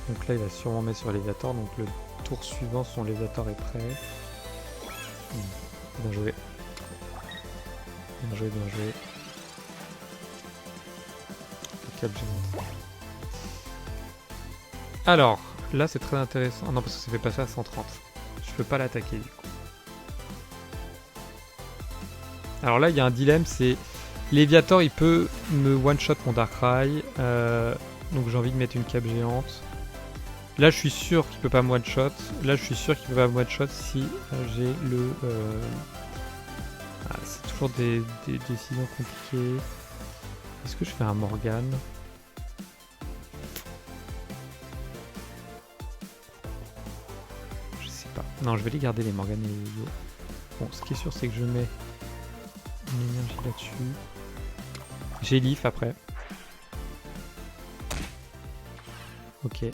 Donc là, il va sûrement mettre sur Léviator, donc le tour suivant, son Léviator est prêt. Bien joué. Bien joué, bien joué. Cap géant. Alors, là c'est très intéressant. Ah non, parce que ça fait passer à 130. Je peux pas l'attaquer du coup. Alors là, il y a un dilemme, c'est... Léviator, il peut me one-shot mon Darkrai. Donc j'ai envie de mettre une cape géante. Là, je suis sûr qu'il peut pas me one-shot. Là, je suis sûr qu'il peut pas me one-shot si j'ai le... Ah, c'est toujours des décisions compliquées. Est-ce que je fais un Morgane? Je sais pas. Non, je vais les garder les Morgane et les Yo. Bon, ce qui est sûr, c'est que je mets une énergie là-dessus. J'ai Leaf après. Ok.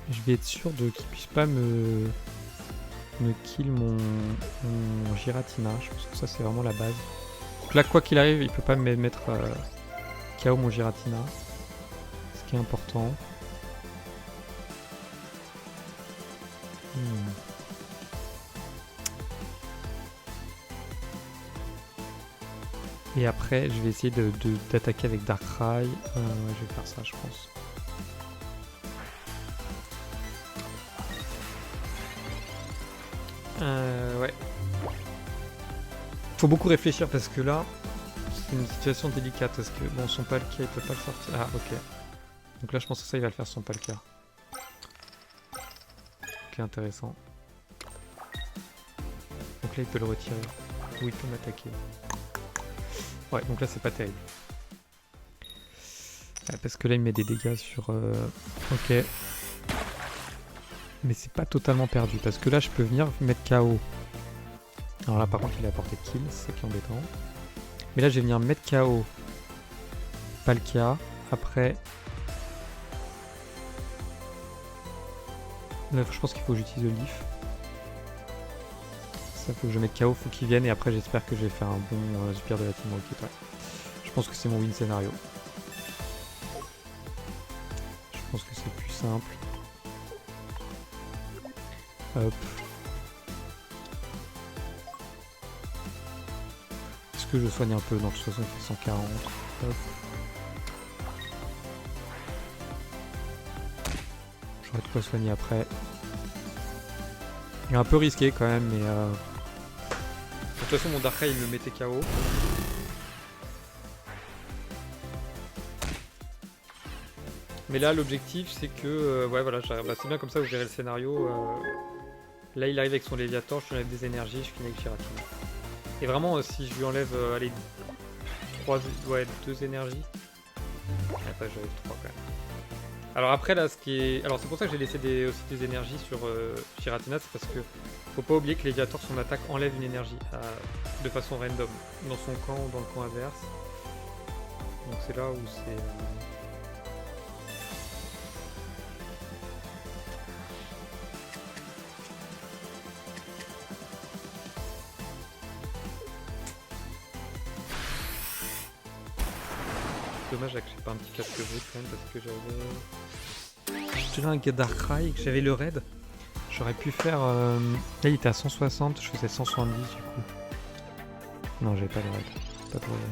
Je vais être sûr de qu'il puisse pas me kill mon Giratina. Je pense que ça, c'est vraiment la base. Donc là, quoi qu'il arrive, il peut pas me mettre KO mon Giratina. Ce qui est important. Et après, je vais essayer d'attaquer avec Darkrai. Ouais, je vais faire ça, je pense. Ouais. Faut beaucoup réfléchir parce que là, c'est une situation délicate. Parce que bon, son Palkia, il peut pas le sortir. Ah, ok. Donc là, je pense que ça, il va le faire son Palkia. Ok, intéressant. Donc là, il peut le retirer. Ou il peut m'attaquer. Ouais, donc là, c'est pas terrible. Parce que là, il met des dégâts sur... Ok. Mais c'est pas totalement perdu. Parce que là, je peux venir mettre KO. Alors là, par contre, il a apporté kill. C'est ça qui est embêtant. Mais là, je vais venir mettre KO Palkia. Après... Là, je pense qu'il faut que j'utilise le Leaf. Ça, faut que je mette KO, faut qu'il vienne. Et après, j'espère que je vais faire un bon Spire de la Team Rocket. Ouais. Je pense que c'est mon win scénario. Je pense que c'est plus simple. Hop. Est-ce que je soigne un peu? Non, de toute façon, il fait 140. Hop. J'aurai de quoi soigner après. Il est un peu risqué quand même, mais... De toute façon, mon Darkrai, il me mettait KO. Mais là, l'objectif, c'est que... ouais, voilà, bah, c'est bien comme ça que vous verrez le scénario. Là, il arrive avec son Léviator, je lui enlève des énergies, je finis avec Giratina. Et vraiment, si je lui enlève, allez, 2 énergies... Après, j'enlève 3 quand même. Alors après, là, ce qui est... Alors, c'est pour ça que j'ai laissé aussi des énergies sur Giratina, c'est parce que faut pas oublier que Léviator, son attaque enlève une énergie de façon random, dans son camp ou dans le camp adverse. Donc c'est là où c'est... Dommage que j'ai pas un petit casque brut quand même parce que j'avais un Darkrai et que j'avais le raid. J'aurais pu faire... Là il était à 160, je faisais 170 du coup. Non, j'avais pas le raid. Pas de raid.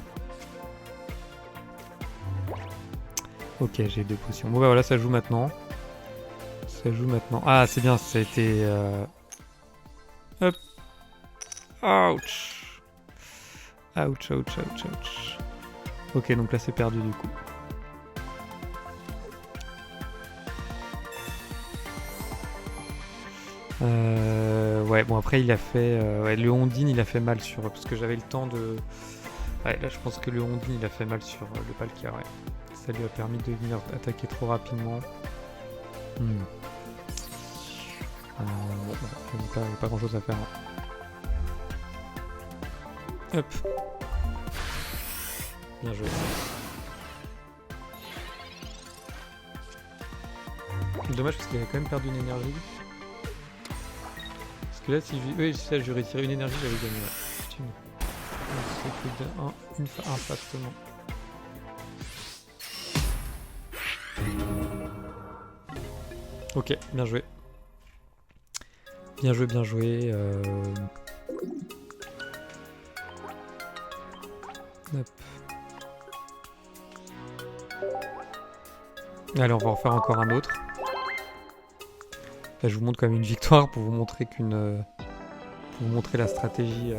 Ok, j'ai 2 potions. Bon bah voilà, ça joue maintenant. Ça joue maintenant. Ah c'est bien, ça a été... Hop. Ouch. Ouch, ouch, ouch, ouch. Ok, donc là c'est perdu du coup. Ouais, bon après il a fait... ouais, le Ondine il a fait mal sur... Parce que j'avais le temps de... Ouais, là je pense que le Ondine il a fait mal sur le Palkia, ouais. Ça lui a permis de venir attaquer trop rapidement. Bon, il n'y a pas grand chose à faire. Hop. Bien joué. dommage parce qu'il a quand même perdu une énergie. Parce que là, si je... Oui, je lui retire une énergie, j'avais gagné. C'est plus de 1, impactement. Ok, bien joué. Bien joué, bien joué. Hop. Allez, on va en faire encore un autre. Là, je vous montre quand même une victoire pour vous montrer pour vous montrer la stratégie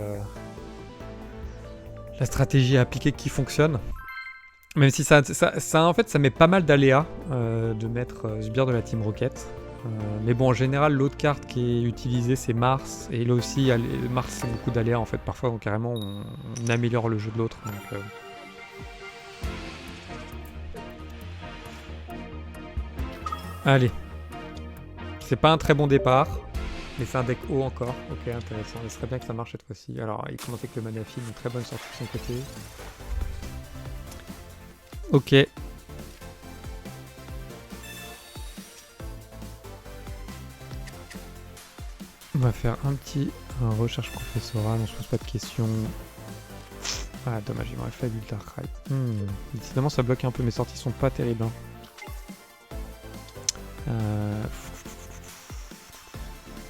à appliquer qui fonctionne. Même si ça en fait, ça met pas mal d'aléas de mettre Sbire de la Team Rocket. Mais bon, en général, l'autre carte qui est utilisée, c'est Mars. Et là aussi, Mars, c'est beaucoup d'aléas en fait. Parfois, donc, carrément, on améliore le jeu de l'autre. Donc, allez. C'est pas un très bon départ. Mais c'est un deck haut encore. Ok, intéressant. Il serait bien que ça marche cette fois-ci. Alors, il commence avec le Manaphy, une très bonne sortie de son côté. Ok. On va faire un petit recherche professorale, on se pose pas de questions. Ah dommage, il m'aurait fallu le Darkrai. Décidément ça bloque un peu, mes sorties sont pas terribles.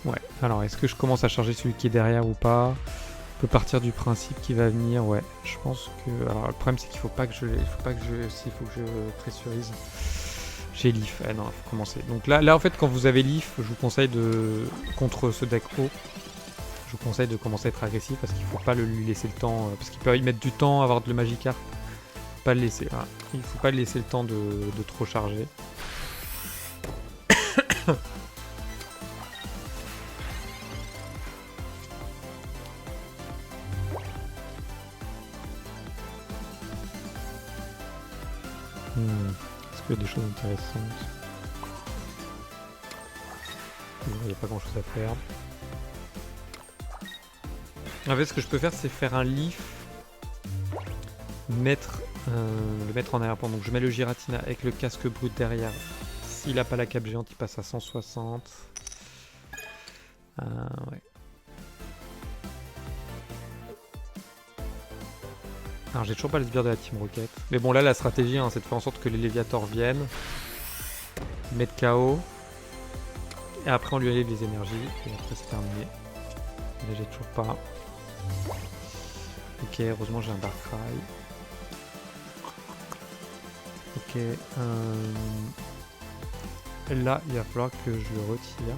Ouais, alors est-ce que je commence à charger celui qui est derrière ou pas? Je peux partir du principe qu'il va venir, ouais. Je pense que... Alors le problème c'est qu'il faut pas que je... S'il faut que je pressurise. J'ai Leaf, non, il faut commencer. Donc là en fait quand vous avez Leaf, je vous conseille de... Contre ce deck haut, je vous conseille de commencer à être agressif parce qu'il faut pas lui laisser le temps, parce qu'il peut y mettre du temps à avoir de le Magikarp. Pas le laisser, voilà. Il faut pas le laisser le temps de trop charger. Est-ce qu'il y a des choses intéressantes? Il n'y a pas grand chose à faire. En fait, ce que je peux faire, c'est faire un Leaf, le mettre en arrière-plan. Donc, je mets le Giratina avec le casque brut derrière. S'il n'a pas la cape géante, il passe à 160. Ouais. Alors, j'ai toujours pas le sbire de la Team Rocket. Mais bon, là, la stratégie, hein, c'est de faire en sorte que les Léviators viennent, mettre KO. Et après, on lui enlève les énergies. Et après, c'est terminé. Là, j'ai toujours pas. Ok, heureusement, j'ai un Darkrai. Ok. Là, il va falloir que je le retire.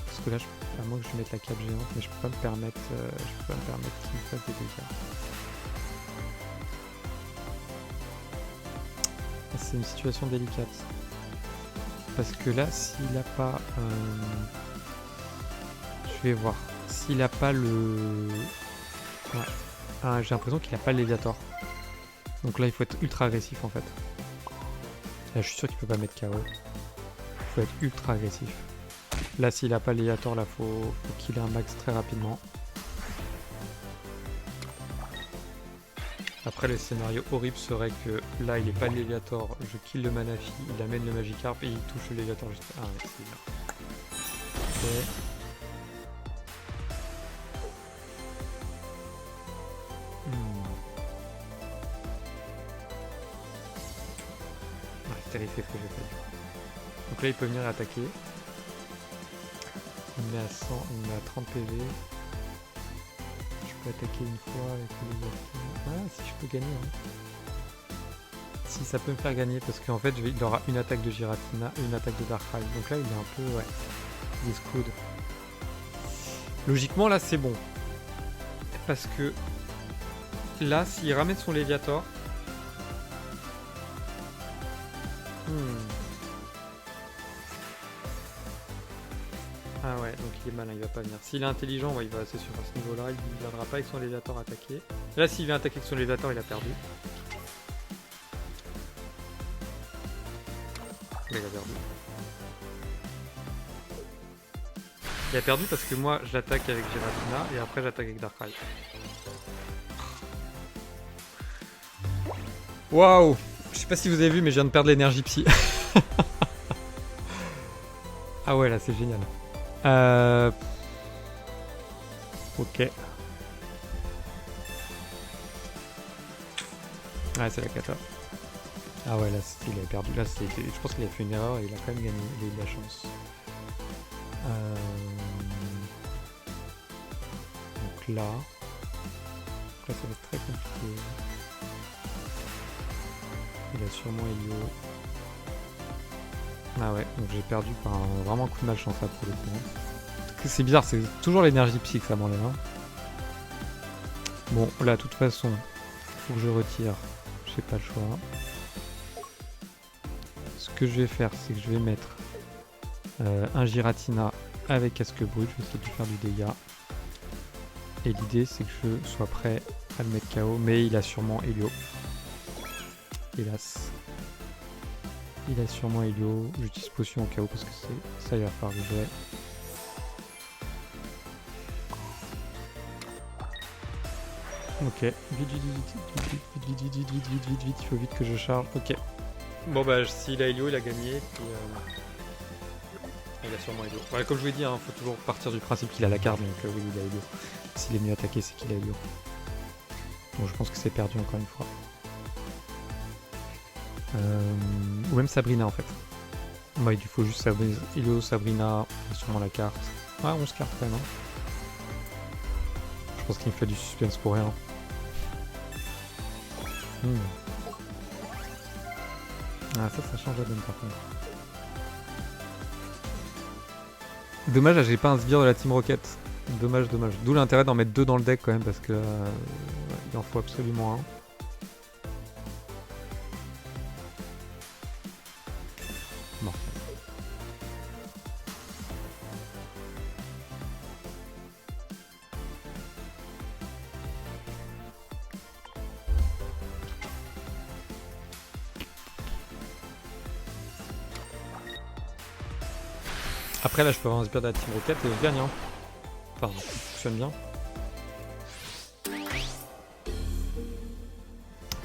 Parce que là, à moins que je mette la cape géante, mais je peux pas me permettre, qu'il me fasse des dégâts. C'est une situation délicate. Parce que là, s'il a pas... Je vais voir. S'il a pas le... Ouais. Ah, j'ai l'impression qu'il a pas le Léviator. Donc là, il faut être ultra agressif en fait. Là, je suis sûr qu'il peut pas mettre KO. Il faut être ultra agressif. Là, s'il a pas le Léviator, là, faut qu'il ait un max très rapidement. Après, le scénario horrible serait que là, il n'est pas le Léviator, je kill le Manaphy, il amène le Magikarp et il touche le Léviator juste... Ah ouais, c'est bien. Ok. C'est terrifié ce que j'ai fait. Donc là, il peut venir attaquer. Il me met à 100, il me met à 30 PV. Je peux attaquer une fois avec le Léviator. Ah, si je peux gagner. Hein. Si ça peut me faire gagner, parce qu'en fait, il aura une attaque de Giratina et une attaque de Darkrai. Donc là, il est un peu... Ouais. Il est screwed. Logiquement, là, c'est bon. Parce que... Là, s'il ramène son Léviator... Ah ouais, donc il est malin, il va pas venir. S'il est intelligent, ouais, il va, c'est sûr, à ce niveau-là, il ne viendra pas avec son Léviator attaquer. Là, s'il vient attaquer avec son Léviator, il a perdu. Il a perdu. Il a perdu parce que moi, je l'attaque avec Giratina et après, j'attaque avec Darkrai. Waouh! Je sais pas si vous avez vu, mais je viens de perdre l'énergie psy. Ah ouais, là, c'est génial. Ok. Ouais, c'est la cata. Ah ouais, là, il avait perdu. Là, je pense qu'il a fait une erreur et il a quand même gagné. Il a eu de la chance. Donc là... ça va être très compliqué. Il a sûrement Helio. Ah ouais, donc j'ai perdu par vraiment un coup de malchance là pour le coup. C'est bizarre, c'est toujours l'énergie psy que ça m'enlève. Hein. Bon, là, de toute façon, faut que je retire. J'ai pas le choix. Ce que je vais faire, c'est que je vais mettre un Giratina avec casque brut. Je vais essayer de faire du dégât. Et l'idée, c'est que je sois prêt à le mettre KO. Mais il a sûrement Helio. Hélas. Il a sûrement Helio. J'utilise potion au KO parce que ça, il va falloir le gérer. Ok, vite, il faut vite que je charge. Ok. Bon bah s'il a Helio, il a gagné. Puis, il a sûrement Helio. Ouais, comme je vous l'ai dit, hein, faut toujours partir du principe qu'il a la carte, donc oui, il a Helio. S'il est mieux attaqué, c'est qu'il a Helio. Donc je pense que c'est perdu encore une fois. Ou même Sabrina en fait. Ouais, il faut juste Helio, Sabrina, il a sûrement la carte. Ah, 11 cartes quand même. Hein. Je pense qu'il me fait du suspense pour rien. Ah, ça change la donne par contre. Dommage, là j'ai pas un sbire de la Team Rocket. Dommage. D'où l'intérêt d'en mettre 2 dans le deck quand même parce que il en faut absolument un. Bon. Après là je peux avoir un sbire de la Team Rocket et je gagne hein. Enfin, ça fonctionne bien.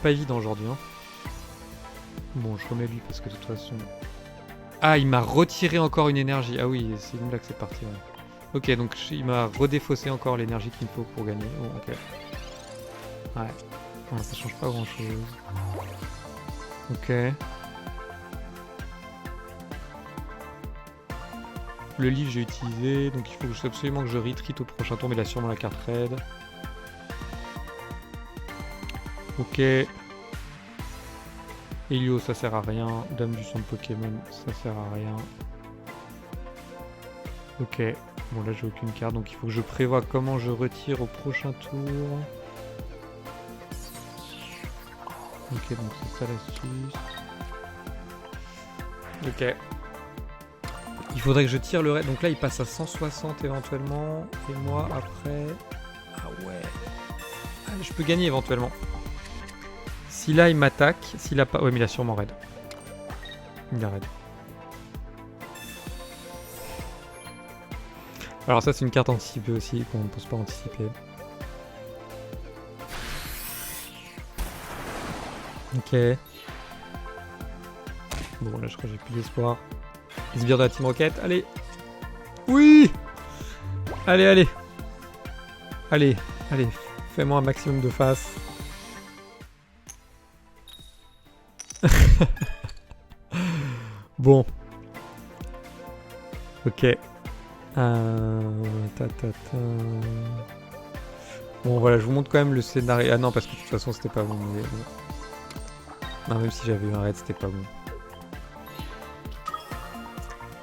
Pas évident aujourd'hui hein. Bon je remets lui parce que de toute façon... Ah il m'a retiré encore une énergie. Ah oui c'est une blague c'est parti ouais. Ok donc il m'a redéfaussé encore l'énergie qu'il me faut pour gagner. Oh, ok. Ouais. Non, ça change pas grand chose. Ok. Le livre j'ai utilisé, donc il faut absolument que je retreat au prochain tour, mais il a sûrement la carte raid. Ok. Helio ça sert à rien. Dame du son de Pokémon ça sert à rien. Ok. Bon là j'ai aucune carte, donc il faut que je prévoie comment je retire au prochain tour. Ok donc c'est ça l'astuce. Ok. Il faudrait que je tire le raid. Donc là, il passe à 160 éventuellement. Et moi, après... Ah ouais. Allez, je peux gagner éventuellement. Si là, il m'attaque. S'il a pas... Ouais, mais il a sûrement raid. Il a raid. Alors ça, c'est une carte anticipée aussi, qu'on ne pense pas anticiper. Ok. Bon, là, je crois que j'ai plus d'espoir. Sbire de la Team Rocket, allez. Oui. Allez. Allez, fais-moi un maximum de face. Bon. Ok. Bon voilà, je vous montre quand même le scénario. Ah non, parce que de toute façon c'était pas bon. Mais... Non, même si j'avais eu un raid, c'était pas bon.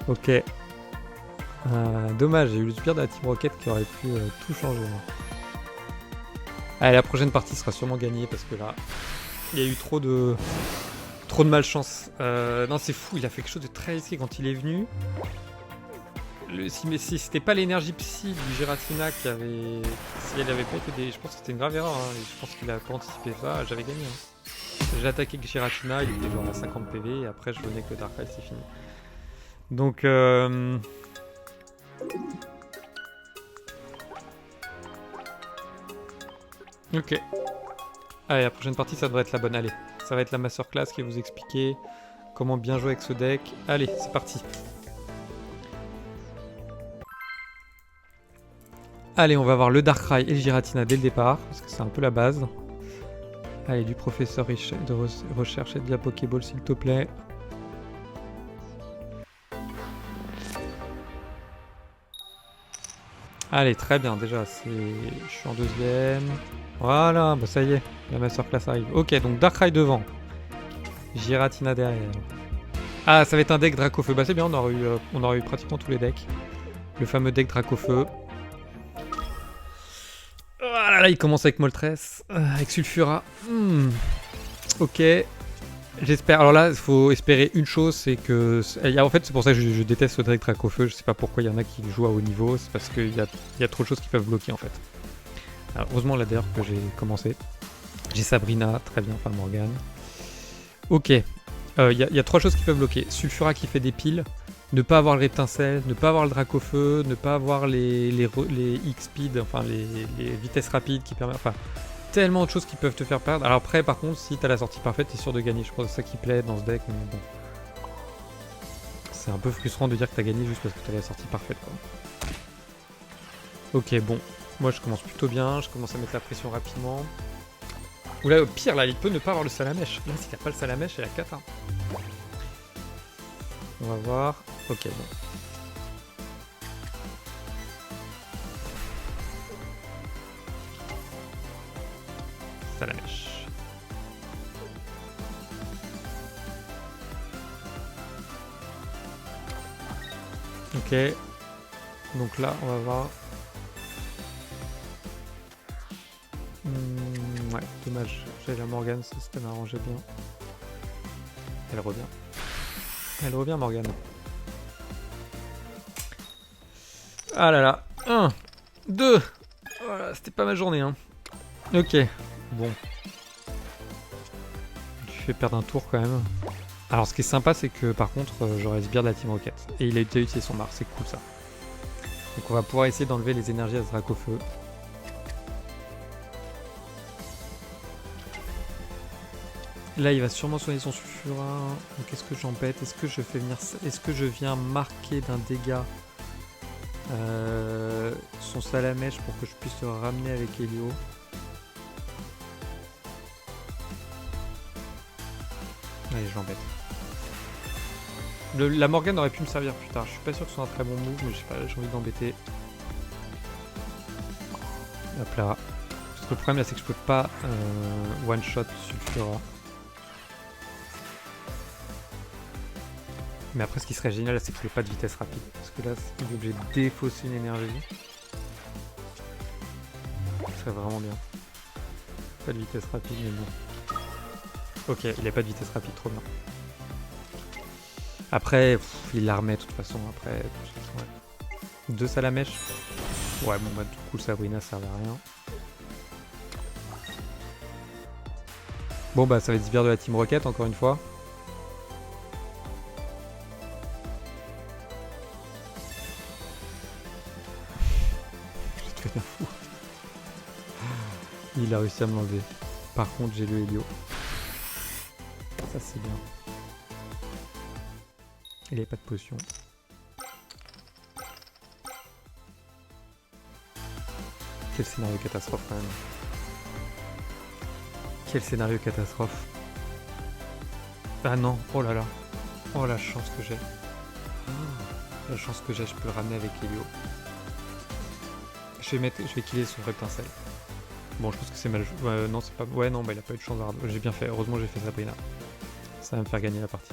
Ok. Dommage, j'ai eu le sbire de la Team Rocket qui aurait pu tout changer. Allez, la prochaine partie sera sûrement gagnée parce que là, il y a eu trop de malchance. Non, c'est fou, il a fait quelque chose de très risqué quand il est venu. Si c'était pas l'énergie psy du Giratina qui avait... Si elle avait pas été des... Je pense que c'était une grave erreur. Hein. Je pense qu'il a pas anticipé ça. J'avais gagné. Hein. J'ai attaqué Giratina, il était genre à 50 PV et après je venais avec le Darkrai, c'est fini. Donc... Ok. Allez, la prochaine partie, ça devrait être la bonne. Allez. Ça va être la masterclass qui va vous expliquer comment bien jouer avec ce deck. Allez, c'est parti. Allez, on va voir le Darkrai et le Giratina dès le départ, parce que c'est un peu la base. Allez, du professeur de recherche et de la Pokéball, s'il te plaît. Allez, très bien, déjà, je suis en deuxième. Voilà, bah ça y est, la masterclass arrive. Ok, donc Darkrai devant. Giratina derrière. Ah, ça va être un deck Dracofeu. Bah c'est bien, on aurait eu pratiquement tous les decks. Le fameux deck Dracofeu. Voilà, là, il commence avec Moltres, avec Sulfura. Ok. J'espère. Alors là, il faut espérer une chose, c'est que... En fait, c'est pour ça que je déteste ce deck Dracofeu. Je sais pas pourquoi il y en a qui jouent à haut niveau. C'est parce qu'il y a trop de choses qui peuvent bloquer, en fait. Alors, heureusement, là, d'ailleurs, que j'ai commencé. J'ai Sabrina, très bien, enfin Morgane. Ok. Il y a 3 choses qui peuvent bloquer. Sulfura qui fait des piles. Ne pas avoir le Reptincelle, ne pas avoir le Dracofeu, ne pas avoir les X-Speed, enfin les vitesses rapides qui permettent... Enfin, tellement de choses qui peuvent te faire perdre. Alors après, par contre, si t'as la sortie parfaite, t'es sûr de gagner. Je pense que c'est ça qui plaît dans ce deck, mais bon. C'est un peu frustrant de dire que t'as gagné juste parce que t'as la sortie parfaite, quoi. Ok, bon. Moi, je commence plutôt bien. Je commence à mettre la pression rapidement. Ou là, au pire, là, il peut ne pas avoir le Salamèche. Là, s'il n'a pas le Salamèche, c'est la cata. On va voir. Ok, bon. Salamèche. Ok. Donc là, on va voir. Ouais, dommage. J'ai la Morgane, ça m'arrangeait bien. Elle revient. Elle revient, Morgane. Ah là là. 1, 2. Voilà, c'était pas ma journée, hein. Ok. Bon. Tu fais perdre un tour quand même. Alors ce qui est sympa, c'est que par contre, j'aurai Sbire de la Team Rocket. Et il a utilisé son Mars, c'est cool ça. Donc on va pouvoir essayer d'enlever les énergies à ce Dracofeu. Là, il va sûrement soigner son Sulfura. Donc qu'est-ce que j'embête? Est-ce que je fais venir... Est-ce que je viens marquer d'un dégât son Salamèche pour que je puisse le ramener avec Helio? Allez, je l'embête. La Morgane aurait pu me servir plus tard. Je suis pas sûr que ce soit un très bon move, mais j'ai envie d'embêter. Hop là. Parce que le problème là, c'est que je peux pas one-shot Sulfura. Mais après, ce qui serait génial, c'est qu'il n'y ait pas de vitesse rapide. Parce que là, il est obligé de défausser une énergie. Ce serait vraiment bien. Pas de vitesse rapide, mais bon. Ok, il n'a pas de vitesse rapide, trop bien. Après, il la remet de toute façon. Après, ouais. 2 Salamèche. Ouais, bon, bah, du coup, le Sabrina, ça servait à rien. Bon, bah, ça va être Sbire de la Team Rocket, encore une fois. Fou. Il a réussi à me l'enlever. Par contre, j'ai le Helio. Ça, c'est bien. Il n'y avait pas de potion. Quel scénario catastrophe, quand même. Quel scénario catastrophe. Ah non, oh là là. Oh la chance que j'ai. Oh, la chance que j'ai, je peux le ramener avec Helio. Je vais killer son Reptincelle. Bon, je pense que c'est mal joué. Non, c'est pas... Ouais, non, bah il a pas eu de chance. J'ai bien fait. Heureusement, j'ai fait Sabrina. Ça va me faire gagner la partie.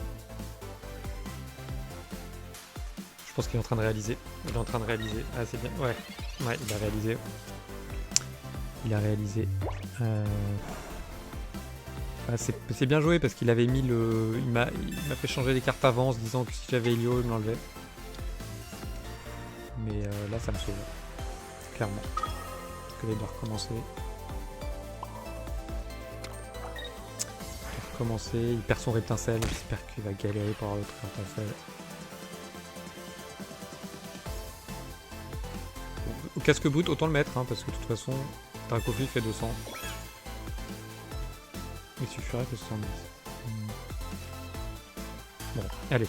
Je pense qu'il est en train de réaliser. Il est en train de réaliser. Ah, c'est bien. Ouais. Ouais, il a réalisé. Il a réalisé. Ah, c'est bien joué parce qu'il avait mis le... Il m'a fait changer les cartes avant en se disant que si j'avais Helio, il me l'enlevait. Mais là, ça me sauve. Clairement. Parce que là, il doit recommencer. Il perd son Reptincelle. J'espère qu'il va galérer pour avoir l'autre Reptincelle. Bon, au casque-boot, autant le mettre, hein, parce que de toute façon, Dracofeu fait 200. Le sulfurat fait 70. Bon, allez.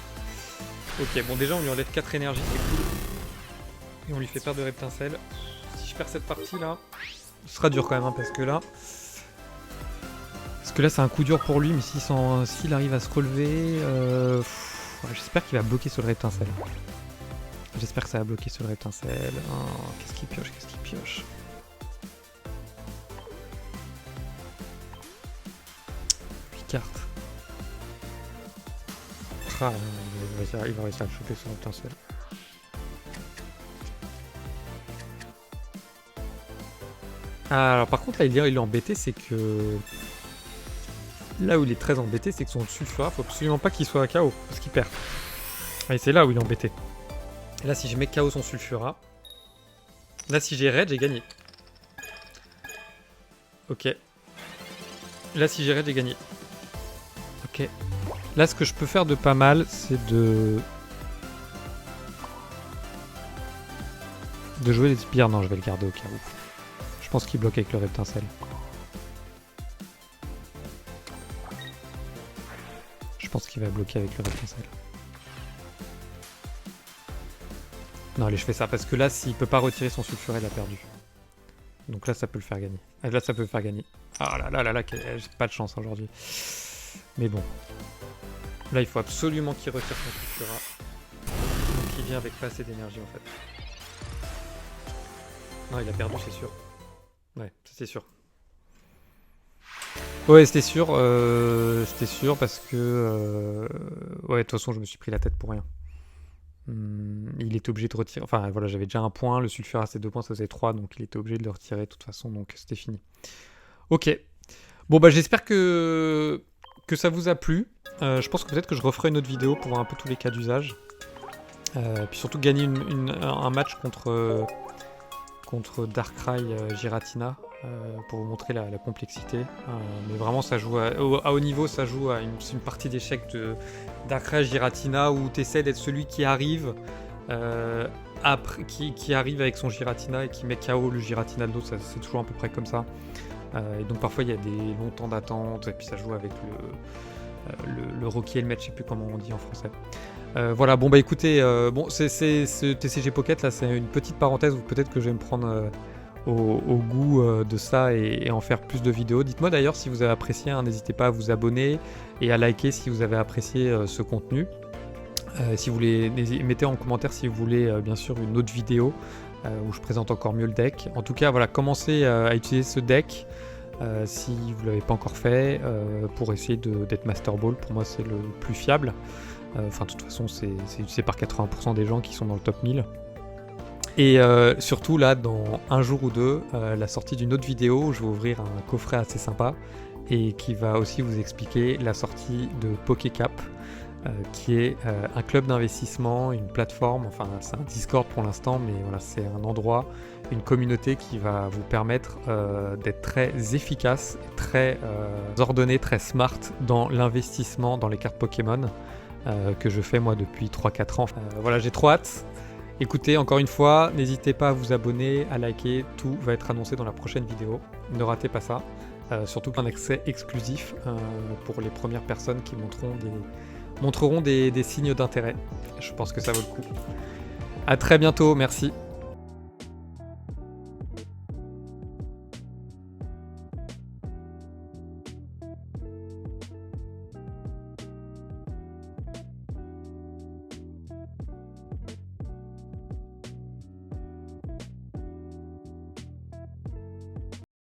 Ok, bon déjà on lui enlève 4 énergies, c'est cool. Et on lui fait perdre de reptincelle. Si je perds cette partie là, ce sera dur quand même, hein, parce que là c'est un coup dur pour lui, mais s'il arrive à se relever, j'espère qu'il va bloquer sur le reptincelle. J'espère que ça va bloquer sur le reptincelle. Oh, qu'est-ce qu'il pioche. 8 cartes. Ah, il va réussir à le choper sur le reptincelle. Ah, alors par contre là il est embêté, c'est que... Là où il est très embêté, c'est que son sulfurat, faut absolument pas qu'il soit à KO, parce qu'il perd. Et c'est là où il est embêté. Et là si je mets KO son sulfurat, là si j'ai raid, j'ai gagné. Ok. Là si j'ai raid, j'ai gagné. Ok. Là ce que je peux faire de pas mal, c'est de jouer les spires. Non, je vais le garder au cas où. Je pense qu'il bloque avec le reptincelle. Je pense qu'il va bloquer avec le reptincelle. Non, allez, je fais ça, parce que là, s'il peut pas retirer son sulfurat, il a perdu. Donc là, ça peut le faire gagner. Là, ça peut le faire gagner. Ah là, j'ai pas de chance aujourd'hui. Mais bon. Là, il faut absolument qu'il retire son sulfurat. Donc il vient avec pas assez d'énergie, en fait. Non, il a perdu, c'est sûr. Ouais, c'était sûr. Ouais, c'était sûr parce que... Ouais, de toute façon, je me suis pris la tête pour rien. Il était obligé de retirer... Enfin, voilà, j'avais déjà un point, le sulfurat c'est 2 points, ça faisait 3, donc il était obligé de le retirer de toute façon, donc c'était fini. Ok. Bon, bah j'espère que ça vous a plu. Je pense que peut-être que je referai une autre vidéo pour voir un peu tous les cas d'usage. Puis surtout gagner un match contre Darkrai Giratina. Pour vous montrer la complexité. Mais vraiment, ça joue à haut niveau, ça joue à une partie d'échecs de Darkrai Giratina où tu essaies d'être celui qui arrive qui arrive avec son Giratina et qui met KO le Giratina de l'autre. C'est toujours à peu près comme ça. Et donc parfois il y a des longs temps d'attente et puis ça joue avec le Rocky Helmet, je sais plus comment on dit en français. Voilà, bon bah écoutez, ce TCG Pocket là, c'est une petite parenthèse où peut-être que je vais me prendre au goût de ça et en faire plus de vidéos. Dites-moi d'ailleurs si vous avez apprécié, hein, n'hésitez pas à vous abonner et à liker si vous avez apprécié ce contenu. Si vous voulez, mettez en commentaire si vous voulez bien sûr une autre vidéo où je présente encore mieux le deck. En tout cas, voilà, commencez à utiliser ce deck si vous ne l'avez pas encore fait pour essayer d'être Master Ball. Pour moi, c'est le plus fiable. Enfin, de toute façon, c'est utilisé par 80% des gens qui sont dans le top 1000. Et surtout là, dans un jour ou deux, la sortie d'une autre vidéo où je vais ouvrir un coffret assez sympa et qui va aussi vous expliquer la sortie de PokéCap, qui est un club d'investissement, une plateforme, enfin c'est un Discord pour l'instant, mais voilà, c'est un endroit, une communauté qui va vous permettre d'être très efficace, très ordonné, très smart dans l'investissement dans les cartes Pokémon que je fais moi depuis 3-4 ans. Voilà, j'ai trop hâte. Écoutez, encore une fois, n'hésitez pas à vous abonner, à liker, tout va être annoncé dans la prochaine vidéo. Ne ratez pas ça. Surtout qu'un accès exclusif pour les premières personnes qui montreront des signes d'intérêt. Je pense que ça vaut le coup. A très bientôt, merci.